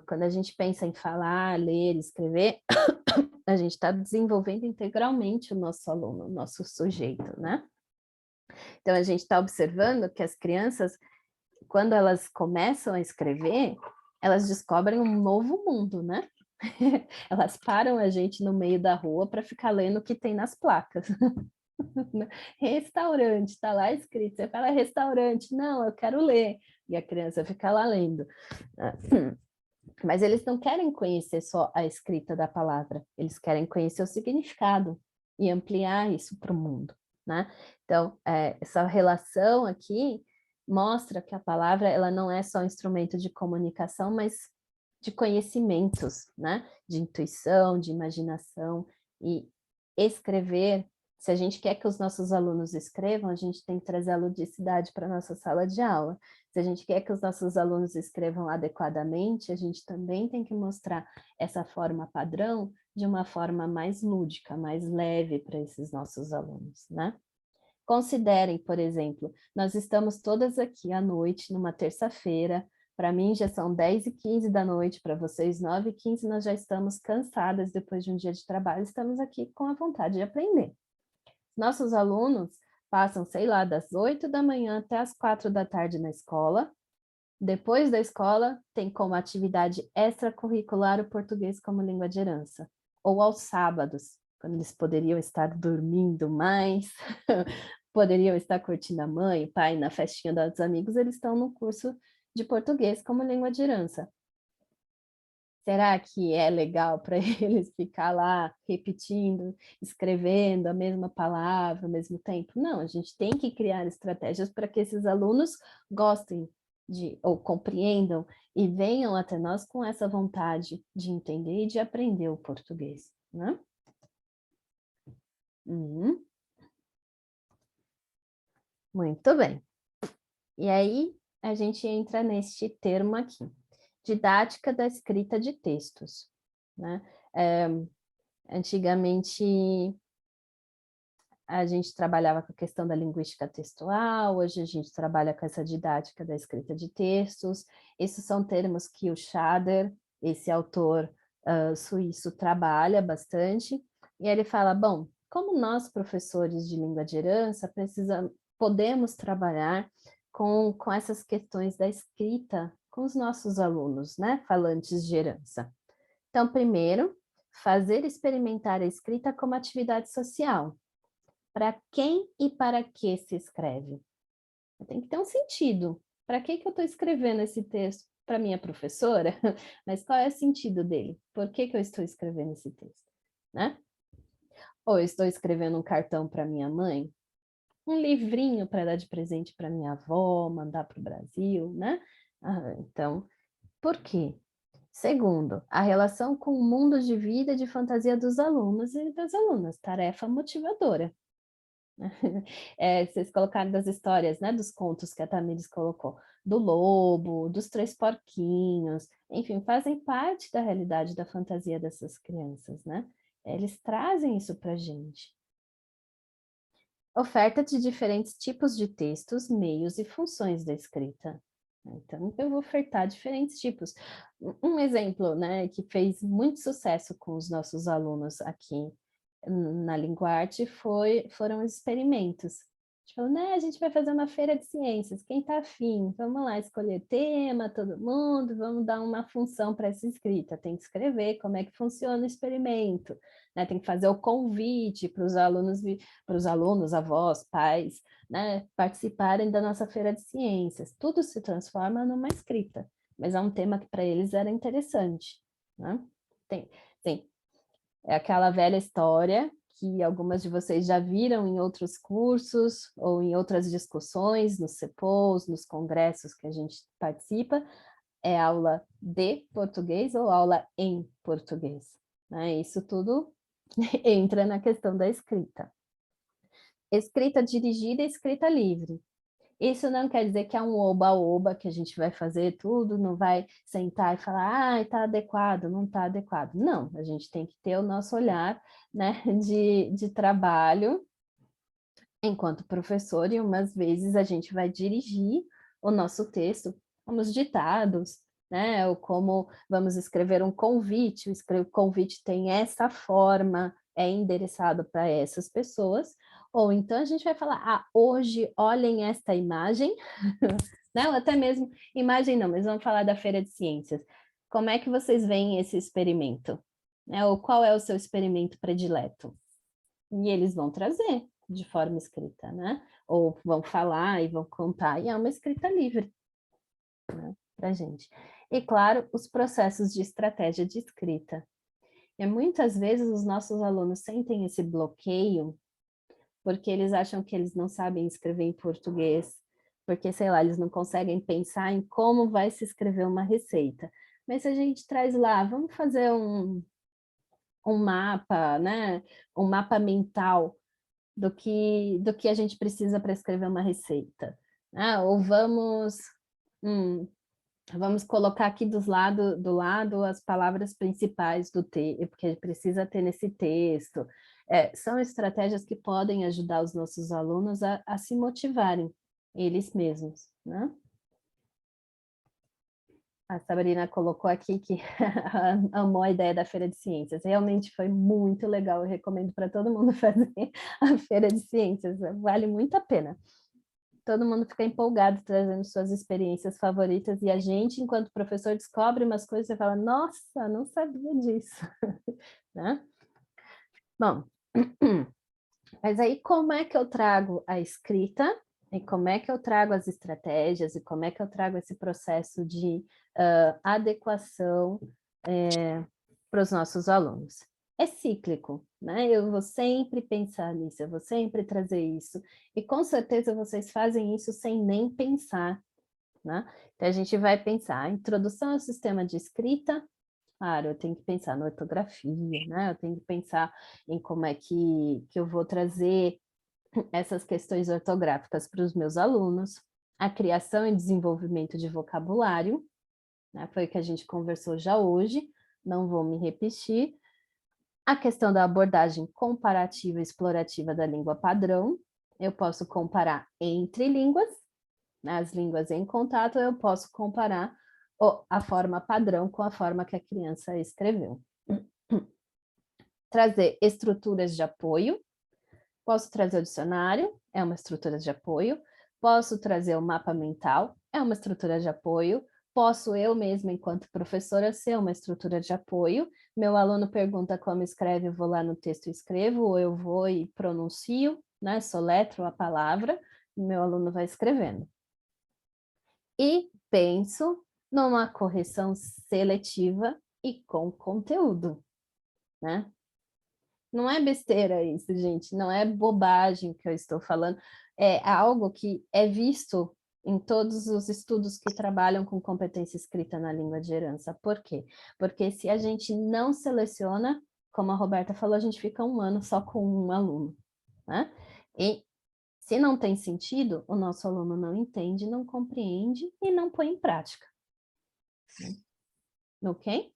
quando a gente pensa em falar, ler, escrever, a gente está desenvolvendo integralmente o nosso aluno, o nosso sujeito, né? Então, a gente está observando que as crianças, quando elas começam a escrever, elas descobrem um novo mundo, né? Elas param a gente no meio da rua para ficar lendo o que tem nas placas. Restaurante, está lá escrito. Você fala restaurante, não, eu quero ler. E a criança fica lá lendo. Mas eles não querem conhecer só a escrita da palavra, eles querem conhecer o significado e ampliar isso para o mundo, né? Então, essa relação aqui mostra que a palavra ela não é só um instrumento de comunicação, mas de conhecimentos, né? De intuição, de imaginação. E escrever, se a gente quer que os nossos alunos escrevam, a gente tem que trazer a ludicidade para a nossa sala de aula. Se a gente quer que os nossos alunos escrevam adequadamente, a gente também tem que mostrar essa forma padrão de uma forma mais lúdica, mais leve para esses nossos alunos, né? Considerem, por exemplo, nós estamos todas aqui à noite, numa terça-feira, para mim já são 10h15 da noite, para vocês 9h15, nós já estamos cansadas depois de um dia de trabalho, estamos aqui com a vontade de aprender. Nossos alunos passam, sei lá, das 8 da manhã até as 4 da tarde na escola. Depois da escola, tem como atividade extracurricular o português como língua de herança. Ou aos sábados, quando eles poderiam estar dormindo mais, poderiam estar curtindo a mãe, o pai, na festinha dos amigos, eles estão no curso de português como língua de herança. Será que é legal para eles ficar lá repetindo, escrevendo a mesma palavra ao mesmo tempo? Não, a gente tem que criar estratégias para que esses alunos gostem ou compreendam e venham até nós com essa vontade de entender e de aprender o português, né? Muito bem. E aí, a gente entra neste termo aqui. Didática da escrita de textos, né? Antigamente, a gente trabalhava com a questão da linguística textual, hoje a gente trabalha com essa didática da escrita de textos. Esses são termos que o Schader, esse autor suíço, trabalha bastante, e ele fala, bom, como nós, professores de língua de herança, podemos trabalhar com essas questões da escrita com os nossos alunos, né, falantes de herança. Então, primeiro, fazer experimentar a escrita como atividade social. Para quem e para que se escreve? Tem que ter um sentido. Para que eu estou escrevendo esse texto? Para minha professora? Mas qual é o sentido dele? Por que eu estou escrevendo esse texto? Né? Ou eu estou escrevendo um cartão para minha mãe? Um livrinho para dar de presente para minha avó, mandar para o Brasil, né? Então, por quê? Segundo, a relação com o mundo de vida e de fantasia dos alunos e das alunas, tarefa motivadora. Vocês colocaram das histórias, né, dos contos que a Tamires colocou, do lobo, dos 3 porquinhos, enfim, fazem parte da realidade da fantasia dessas crianças, né? Eles trazem isso para a gente. Oferta de diferentes tipos de textos, meios e funções da escrita. Então, eu vou ofertar diferentes tipos. Um exemplo, né, que fez muito sucesso com os nossos alunos aqui na Linguarte foram os experimentos. A gente falou, né, a gente vai fazer uma feira de ciências, quem está afim? Vamos lá escolher tema, todo mundo, vamos dar uma função para essa escrita, tem que escrever como é que funciona o experimento, né? Tem que fazer o convite para os alunos, avós, pais, né, participarem da nossa feira de ciências. Tudo se transforma numa escrita, mas é um tema que para eles era interessante, né? Tem, é aquela velha história que algumas de vocês já viram em outros cursos ou em outras discussões, nos CEPOs, nos congressos que a gente participa, é aula de português ou aula em português, né? Isso tudo entra na questão da escrita. Escrita dirigida e escrita livre. Isso não quer dizer que é um oba-oba que a gente vai fazer tudo, não vai sentar e falar, está adequado, não está adequado. Não, a gente tem que ter o nosso olhar, né, de trabalho enquanto professor, e umas vezes a gente vai dirigir o nosso texto como os ditados, né, ou como vamos escrever um convite, o convite tem essa forma, é endereçado para essas pessoas, ou então a gente vai falar, hoje olhem esta imagem, né? Ou até mesmo, imagem não, mas vamos falar da Feira de Ciências. Como é que vocês veem esse experimento? Né? Ou qual é o seu experimento predileto? E eles vão trazer de forma escrita, né? Ou vão falar e vão contar, e é uma escrita livre, né, para a gente. E, claro, os processos de estratégia de escrita. E muitas vezes os nossos alunos sentem esse bloqueio porque eles acham que eles não sabem escrever em português, porque, sei lá, eles não conseguem pensar em como vai se escrever uma receita. Mas se a gente traz lá, vamos fazer um mapa, né? Um mapa mental do que a gente precisa para escrever uma receita. Ou vamos colocar aqui do lado as palavras principais do texto, porque precisa ter nesse texto. São estratégias que podem ajudar os nossos alunos a se motivarem, eles mesmos, né? A Sabrina colocou aqui que amou a ideia da Feira de Ciências. Realmente foi muito legal, eu recomendo para todo mundo fazer a Feira de Ciências, vale muito a pena. Todo mundo fica empolgado trazendo suas experiências favoritas e a gente, enquanto professor, descobre umas coisas e fala, nossa, não sabia disso. Né? Bom, mas aí como é que eu trago a escrita e como é que eu trago as estratégias e como é que eu trago esse processo de adequação para os nossos alunos? É cíclico, né? Eu vou sempre pensar nisso, eu vou sempre trazer isso. E com certeza vocês fazem isso sem nem pensar, né? Então a gente vai pensar, introdução ao sistema de escrita, claro, eu tenho que pensar na ortografia, né? Eu tenho que pensar em como é que eu vou trazer essas questões ortográficas para os meus alunos, a criação e desenvolvimento de vocabulário, né? Foi o que a gente conversou já hoje, não vou me repetir, a questão da abordagem comparativa e explorativa da língua padrão, eu posso comparar entre línguas, né, as línguas em contato, eu posso comparar a forma padrão com a forma que a criança escreveu. Trazer estruturas de apoio, posso trazer o dicionário, é uma estrutura de apoio, posso trazer o mapa mental, é uma estrutura de apoio, posso eu mesma, enquanto professora, ser uma estrutura de apoio. Meu aluno pergunta como escreve, eu vou lá no texto e escrevo, ou eu vou e pronuncio, né? Soletro a palavra, e meu aluno vai escrevendo. E penso numa correção seletiva e com conteúdo, né? Não é besteira isso, gente, não é bobagem que eu estou falando, é algo que é visto em todos os estudos que trabalham com competência escrita na língua de herança. Por quê? Porque se a gente não seleciona, como a Roberta falou, a gente fica um ano só com um aluno, né? E se não tem sentido, o nosso aluno não entende, não compreende e não põe em prática. Ok?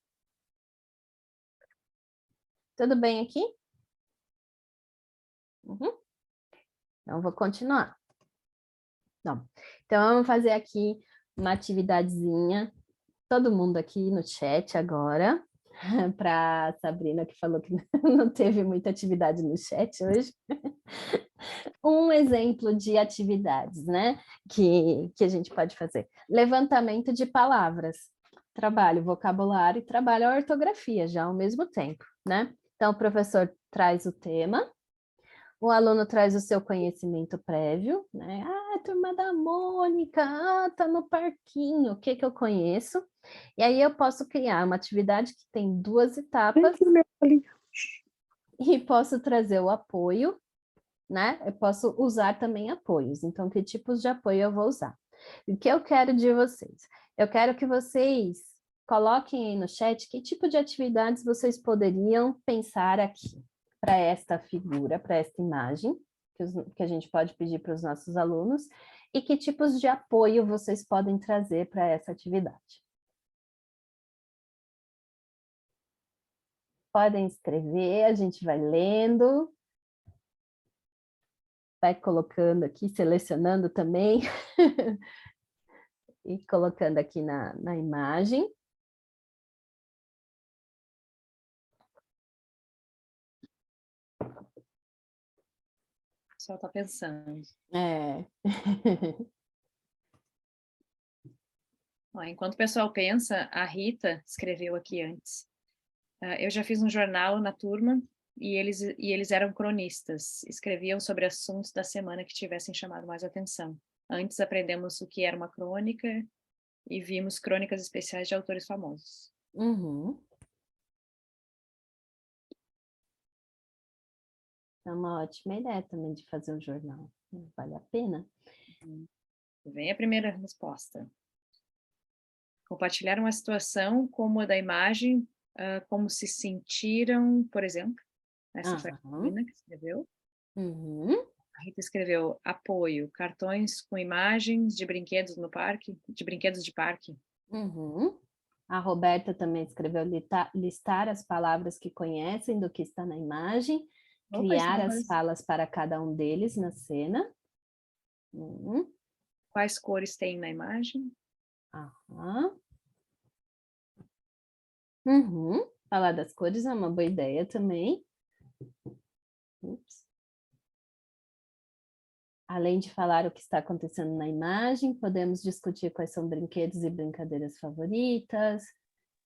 Tudo bem aqui? Uhum. Então, vou continuar. Não. Então, vamos fazer aqui uma atividadezinha, todo mundo aqui no chat agora, para a Sabrina, que falou que não teve muita atividade no chat hoje. Um exemplo de atividades, né, que a gente pode fazer. Levantamento de palavras. Trabalho vocabulário e trabalho a ortografia já ao mesmo tempo, né? Então, o professor traz o tema, o aluno traz o seu conhecimento prévio, né? Ah, turma da Mônica, tá no parquinho, o que eu conheço? E aí eu posso criar uma atividade que tem 2 etapas e posso trazer o apoio, né? Eu posso usar também apoios. Então, que tipos de apoio eu vou usar? O que eu quero de vocês? Eu quero que vocês coloquem aí no chat que tipo de atividades vocês poderiam pensar aqui para esta figura, para esta imagem, que a gente pode pedir para os nossos alunos, e que tipos de apoio vocês podem trazer para essa atividade. Podem escrever, a gente vai lendo, vai colocando aqui, selecionando também, e colocando aqui na imagem. Só está pensando. Ó, enquanto o pessoal pensa, a Rita escreveu aqui antes. Eu já fiz um jornal na turma e eles eram cronistas, escreviam sobre assuntos da semana que tivessem chamado mais atenção. Antes aprendemos o que era uma crônica e vimos crônicas especiais de autores famosos. Uhum. É uma ótima ideia também de fazer um jornal. Vale a pena. Vem a primeira resposta. Compartilhar uma situação como a da imagem, como se sentiram, por exemplo. Essa foi a Carolina que escreveu. Uhum. A Rita escreveu apoio, cartões com imagens de brinquedos no parque, de brinquedos de parque. Uhum. A Roberta também escreveu listar as palavras que conhecem do que está na imagem, Opa, criar isso as falas para cada um deles na cena. Uhum. Quais cores tem na imagem? Aham. Uhum. Falar das cores é uma boa ideia também. Ups. Além de falar o que está acontecendo na imagem, podemos discutir quais são brinquedos e brincadeiras favoritas,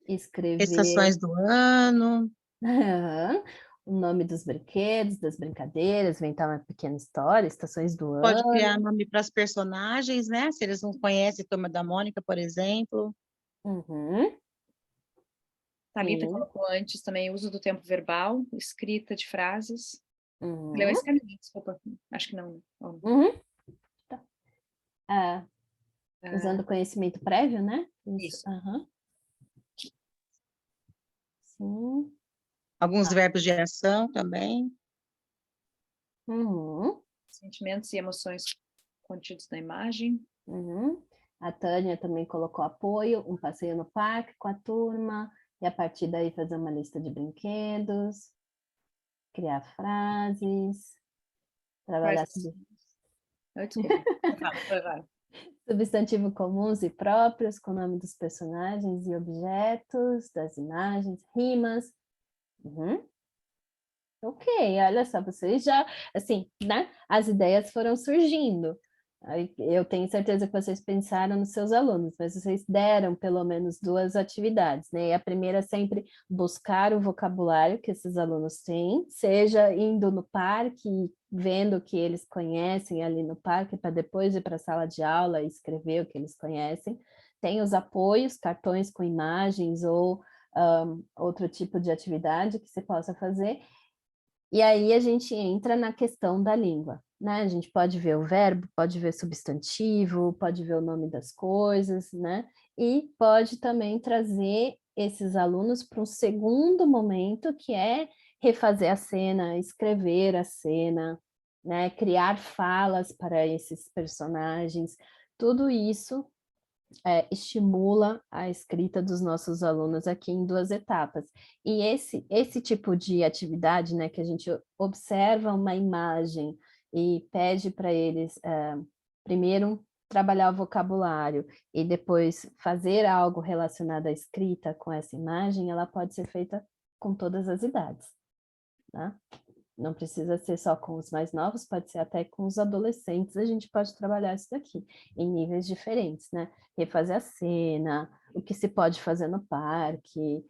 escrever Estações do ano. o nome dos brinquedos, das brincadeiras, inventar uma pequena história, estações do Pode ano. criar nome para as personagens, né? Se eles não conhecem Turma da Mônica, por exemplo. Uhum. Thalita Sim. colocou antes também uso do tempo verbal, escrita de frases. Uhum. Leu esse caminho, desculpa. Acho que não. Uhum. Tá. Usando conhecimento prévio, né? Isso. Uhum. Sim. Alguns verbos de ação também. Uhum. Sentimentos e emoções contidos na imagem. Uhum. A Tânia também colocou apoio, um passeio no parque com a turma, e a partir daí fazer uma lista de brinquedos, criar frases, trabalhar Desculpa. Vai. substantivo comuns e próprios, com o nome dos personagens e objetos, das imagens, rimas. Uhum. Ok, olha só, vocês já, assim, né? As ideias foram surgindo. Eu tenho certeza que vocês pensaram nos seus alunos, mas vocês deram pelo menos 2 atividades, né? E a primeira é sempre buscar o vocabulário que esses alunos têm, seja indo no parque, vendo o que eles conhecem ali no parque, para depois ir para a sala de aula e escrever o que eles conhecem. Tem os apoios, cartões com imagens ou outro tipo de atividade que você possa fazer. E aí a gente entra na questão da língua, né? A gente pode ver o verbo, pode ver substantivo, pode ver o nome das coisas, né? E pode também trazer esses alunos para um segundo momento, que é refazer a cena, escrever a cena, né? Criar falas para esses personagens. Tudo isso estimula a escrita dos nossos alunos aqui em 2 etapas. E esse tipo de atividade, né, que a gente observa uma imagem e pede para eles, primeiro, trabalhar o vocabulário e depois fazer algo relacionado à escrita com essa imagem, ela pode ser feita com todas as idades, né? Não precisa ser só com os mais novos, pode ser até com os adolescentes, a gente pode trabalhar isso daqui, em níveis diferentes, né? Refazer a cena, o que se pode fazer no parque,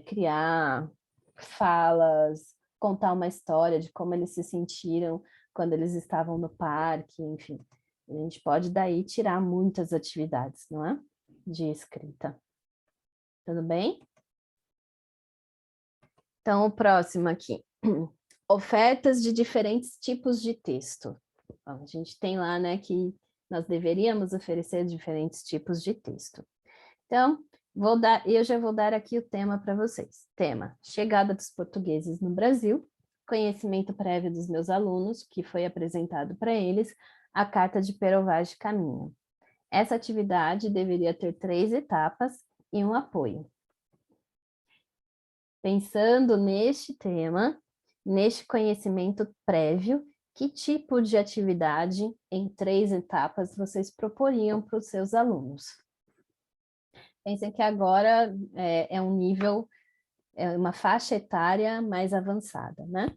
criar falas, contar uma história de como eles se sentiram quando eles estavam no parque, enfim. A gente pode daí tirar muitas atividades, não é? De escrita. Tudo bem? Então, o próximo aqui. Ofertas de diferentes tipos de texto. Bom, a gente tem lá, né, que nós deveríamos oferecer diferentes tipos de texto. Então, eu já vou dar aqui o tema para vocês. Tema: chegada dos portugueses no Brasil, conhecimento prévio dos meus alunos, que foi apresentado para eles a carta de Pero Vaz de Caminha. Essa atividade deveria ter 3 etapas e um apoio. Pensando neste tema, neste conhecimento prévio, que tipo de atividade em 3 etapas vocês proporiam para os seus alunos? Pensem que agora é um nível, é uma faixa etária mais avançada, né?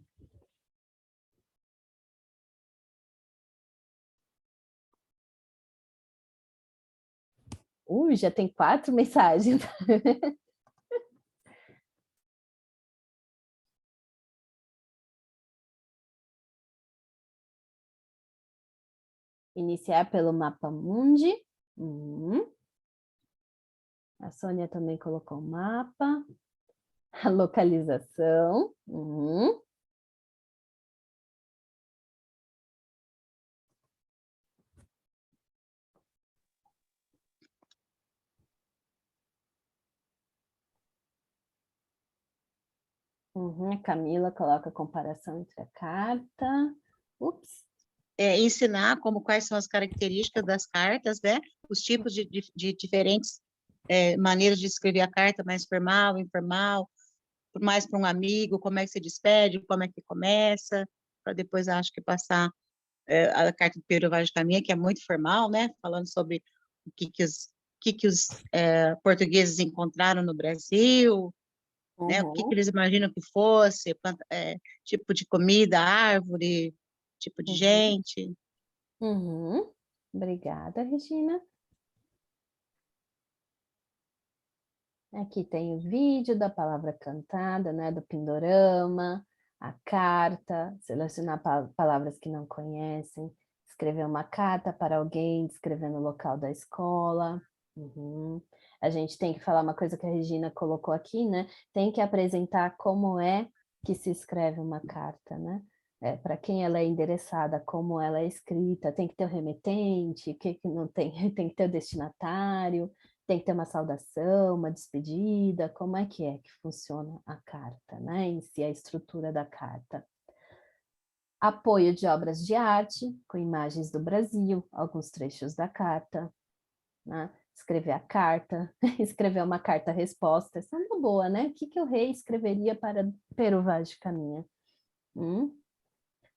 Já tem 4 mensagens. Iniciar pelo mapa mundi. A Sônia também colocou o mapa. A localização. A Camila coloca a comparação entre a carta. Ups. Ensinar quais são as características das cartas, né? Os tipos de diferentes maneiras de escrever a carta, mais formal, informal, mais para um amigo, como é que se despede, como é que começa, para depois, acho que, passar a carta do Pedro Vaz de Caminha, que é muito formal, né? Falando sobre o que os portugueses encontraram no Brasil, né? O que eles imaginam que fosse, tipo de comida, árvore, tipo de gente. Obrigada, Regina. Aqui tem o vídeo da palavra cantada, né, do Pindorama, a carta, selecionar palavras que não conhecem, escrever uma carta para alguém, descrever no local da escola. A gente tem que falar uma coisa que a Regina colocou aqui, né? Tem que apresentar como é que se escreve uma carta, né? Para quem ela é endereçada, como ela é escrita, tem que ter o remetente, que não tem, tem que ter o destinatário, tem que ter uma saudação, uma despedida, como é que funciona a carta, né? Em si, a estrutura da carta. Apoio de obras de arte, com imagens do Brasil, alguns trechos da carta, né? Escrever a carta, escrever uma carta-resposta, essa é uma boa, né? O que o rei escreveria para Pero Vaz de Caminha?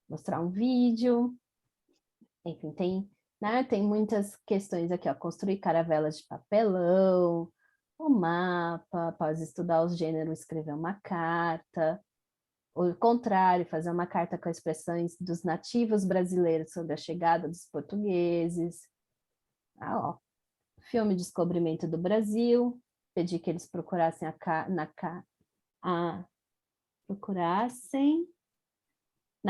Mostrar um vídeo, enfim, tem muitas questões aqui, ó, construir caravelas de papelão, o mapa, após estudar os gêneros, escrever uma carta, o contrário, fazer uma carta com expressões dos nativos brasileiros sobre a chegada dos portugueses. Filme Descobrimento do Brasil, pedir que eles procurassem na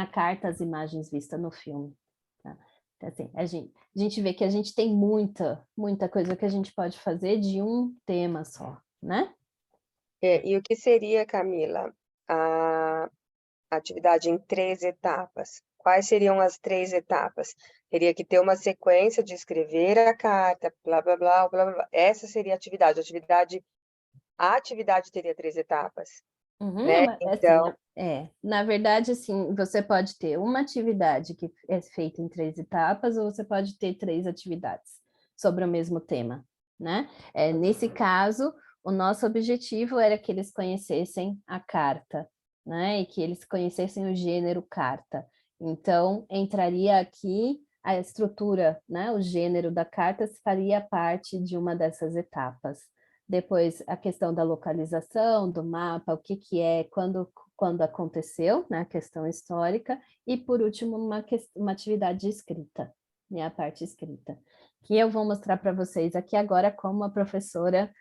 carta as imagens vistas no filme. Tá? Então, assim, a gente vê que a gente tem muita coisa que a gente pode fazer de um tema só, né? E o que seria, Camila, a atividade em 3 etapas? Quais seriam as 3 etapas? Teria que ter uma sequência de escrever a carta, blá, blá, blá, blá, blá. Essa seria a atividade. A atividade teria 3 etapas. Né? Então... na verdade, assim, você pode ter uma atividade que é feita em 3 etapas, ou você pode ter 3 atividades sobre o mesmo tema, né? Nesse caso, o nosso objetivo era que eles conhecessem a carta, né? E que eles conhecessem o gênero carta. Então, entraria aqui a estrutura, né? O gênero da carta faria parte de uma dessas etapas. Depois, a questão da localização, do mapa, o que é, quando aconteceu, né, a questão histórica, e, por último, uma atividade de escrita, né, a parte escrita, que eu vou mostrar para vocês aqui agora como a professora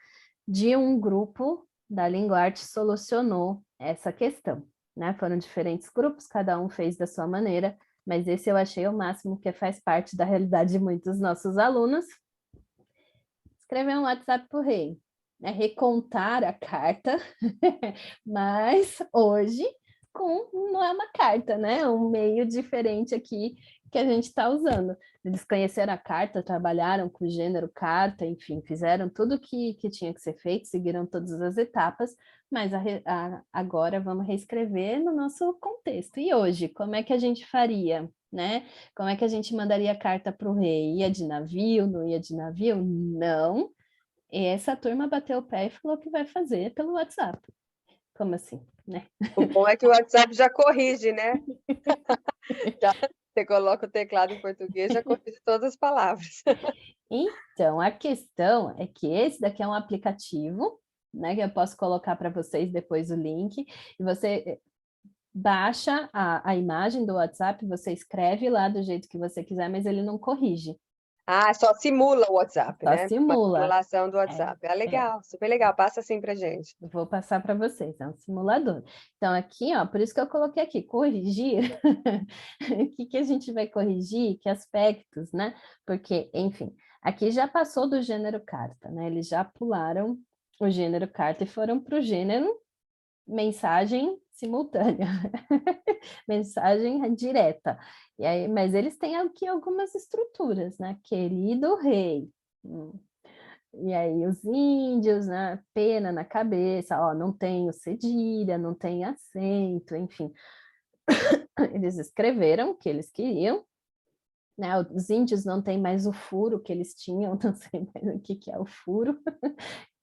de um grupo da Linguarte solucionou essa questão, né? Foram diferentes grupos, cada um fez da sua maneira, mas esse eu achei o máximo, que faz parte da realidade de muitos nossos alunos. Escrever um WhatsApp para o rei. Recontar a carta, mas hoje não é uma carta, né? É um meio diferente aqui que a gente está usando. Eles conheceram a carta, trabalharam com o gênero carta, enfim, fizeram tudo que tinha que ser feito, seguiram todas as etapas, mas agora vamos reescrever no nosso contexto. E hoje, como é que a gente faria, né? Como é que a gente mandaria a carta para o rei? Ia de navio, não ia de navio? Não. E essa turma bateu o pé e falou que vai fazer pelo WhatsApp. Como assim, né? O bom é que o WhatsApp já corrige, né? Você coloca o teclado em português, já corrige todas as palavras. Então, a questão é que esse daqui é um aplicativo, né? Que eu posso colocar para vocês depois o link. E você baixa a imagem do WhatsApp, você escreve lá do jeito que você quiser, mas ele não corrige. Só simula o WhatsApp, né? Simula. Uma simulação do WhatsApp. Legal, super legal. Passa assim pra gente. Vou passar para vocês, é um simulador. Então, aqui, ó, por isso que eu coloquei aqui, corrigir. O que a gente vai corrigir? Que aspectos, né? Porque, enfim, Aqui já passou do gênero carta, né? Eles já pularam o gênero carta e foram para o gênero mensagem simultânea, mensagem direta. E aí, mas eles têm aqui algumas estruturas, né? Querido rei. E aí os índios, né? Pena na cabeça, ó, não tem o cedilha, não tem acento, enfim. Eles escreveram o que eles queriam, né? Os índios não têm mais o furo que eles tinham, não sei mais o que é o furo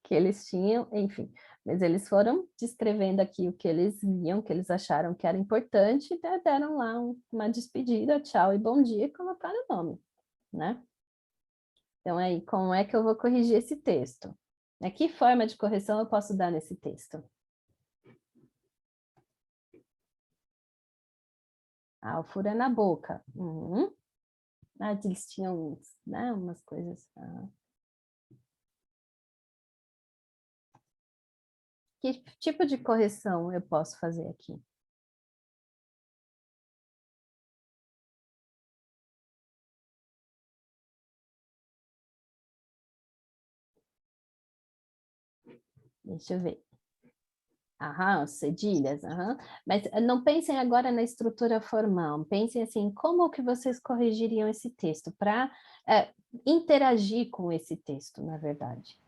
que eles tinham, enfim. Mas eles foram descrevendo aqui o que eles viam, que eles acharam que era importante, e deram lá uma despedida, tchau e bom dia, e colocaram o nome, né? Então aí, como é que eu vou corrigir esse texto? Que forma de correção eu posso dar nesse texto? O furo é na boca. Eles tinham, né, umas coisas... Que tipo de correção eu posso fazer aqui? Deixa eu ver. Cedilhas, Mas não pensem agora na estrutura formal, pensem assim, como que vocês corrigiriam esse texto para interagir com esse texto, na verdade?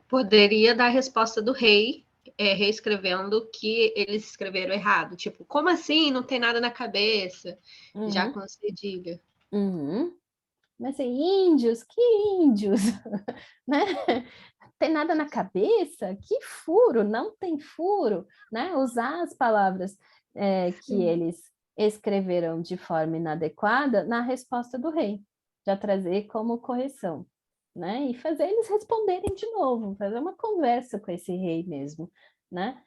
Poderia dar a resposta do rei, reescrevendo o que eles escreveram errado. Tipo, como assim? Não tem nada na cabeça? Já com cedilha. Mas assim, índios, que índios? Né? Tem nada na cabeça? Que furo? Não tem furo, né? Usar as palavras que eles escreveram de forma inadequada na resposta do rei, já trazer como correção, né? E fazer eles responderem de novo, fazer uma conversa com esse rei mesmo, né?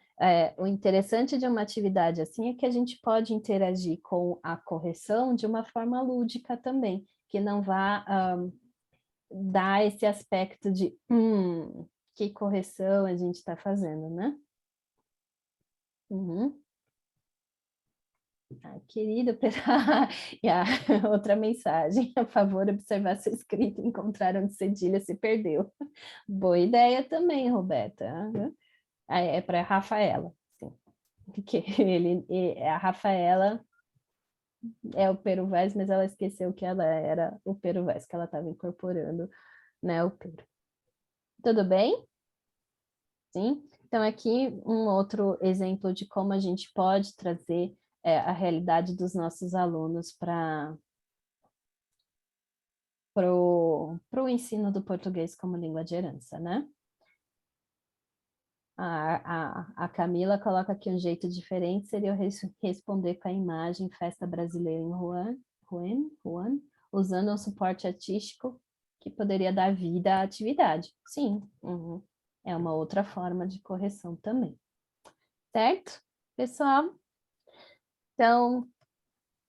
O interessante de uma atividade assim é que a gente pode interagir com a correção de uma forma lúdica também, que não vá dar esse aspecto de que correção a gente está fazendo, né? Querido, e a outra mensagem, a favor, observar sua escrita, encontrar onde cedilha se perdeu. Boa ideia também, Roberta. É para a Rafaela, sim. Porque a Rafaela é o Pero Vaz, mas ela esqueceu que ela era o Pero Vaz, que ela estava incorporando, né, o Pero. Tudo bem? Sim? Então, aqui um outro exemplo de como a gente pode trazer a realidade dos nossos alunos para o ensino do português como língua de herança, né? A Camila coloca aqui um jeito diferente, seria eu responder com a imagem Festa Brasileira em Wuhan, usando um suporte artístico que poderia dar vida à atividade. Sim, é uma outra forma de correção também. Certo, pessoal? Então,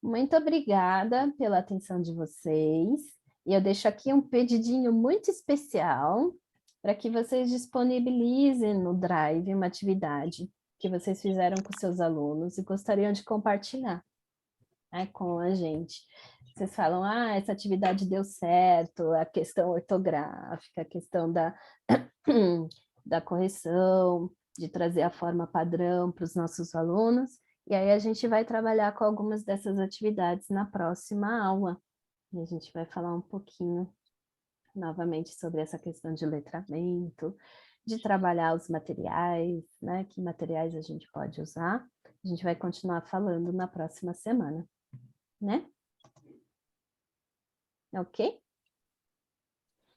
muito obrigada pela atenção de vocês. E eu deixo aqui um pedidinho muito especial para que vocês disponibilizem no Drive uma atividade que vocês fizeram com seus alunos e gostariam de compartilhar, né, com a gente. Vocês falam, essa atividade deu certo, a questão ortográfica, a questão da correção, de trazer a forma padrão para os nossos alunos, e aí a gente vai trabalhar com algumas dessas atividades na próxima aula. E a gente vai falar um pouquinho novamente sobre essa questão de letramento, de trabalhar os materiais, né? Que materiais a gente pode usar. A gente vai continuar falando na próxima semana, né? Ok?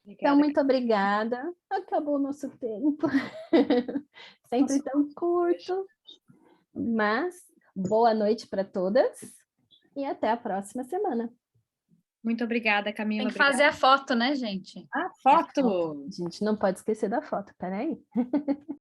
Então, muito obrigada. Acabou o nosso tempo. Sempre tão curto. Mas, boa noite para todas e até a próxima semana. Muito obrigada, Camila. Tem que fazer a foto, né, gente? Foto! A gente não pode esquecer da foto, peraí.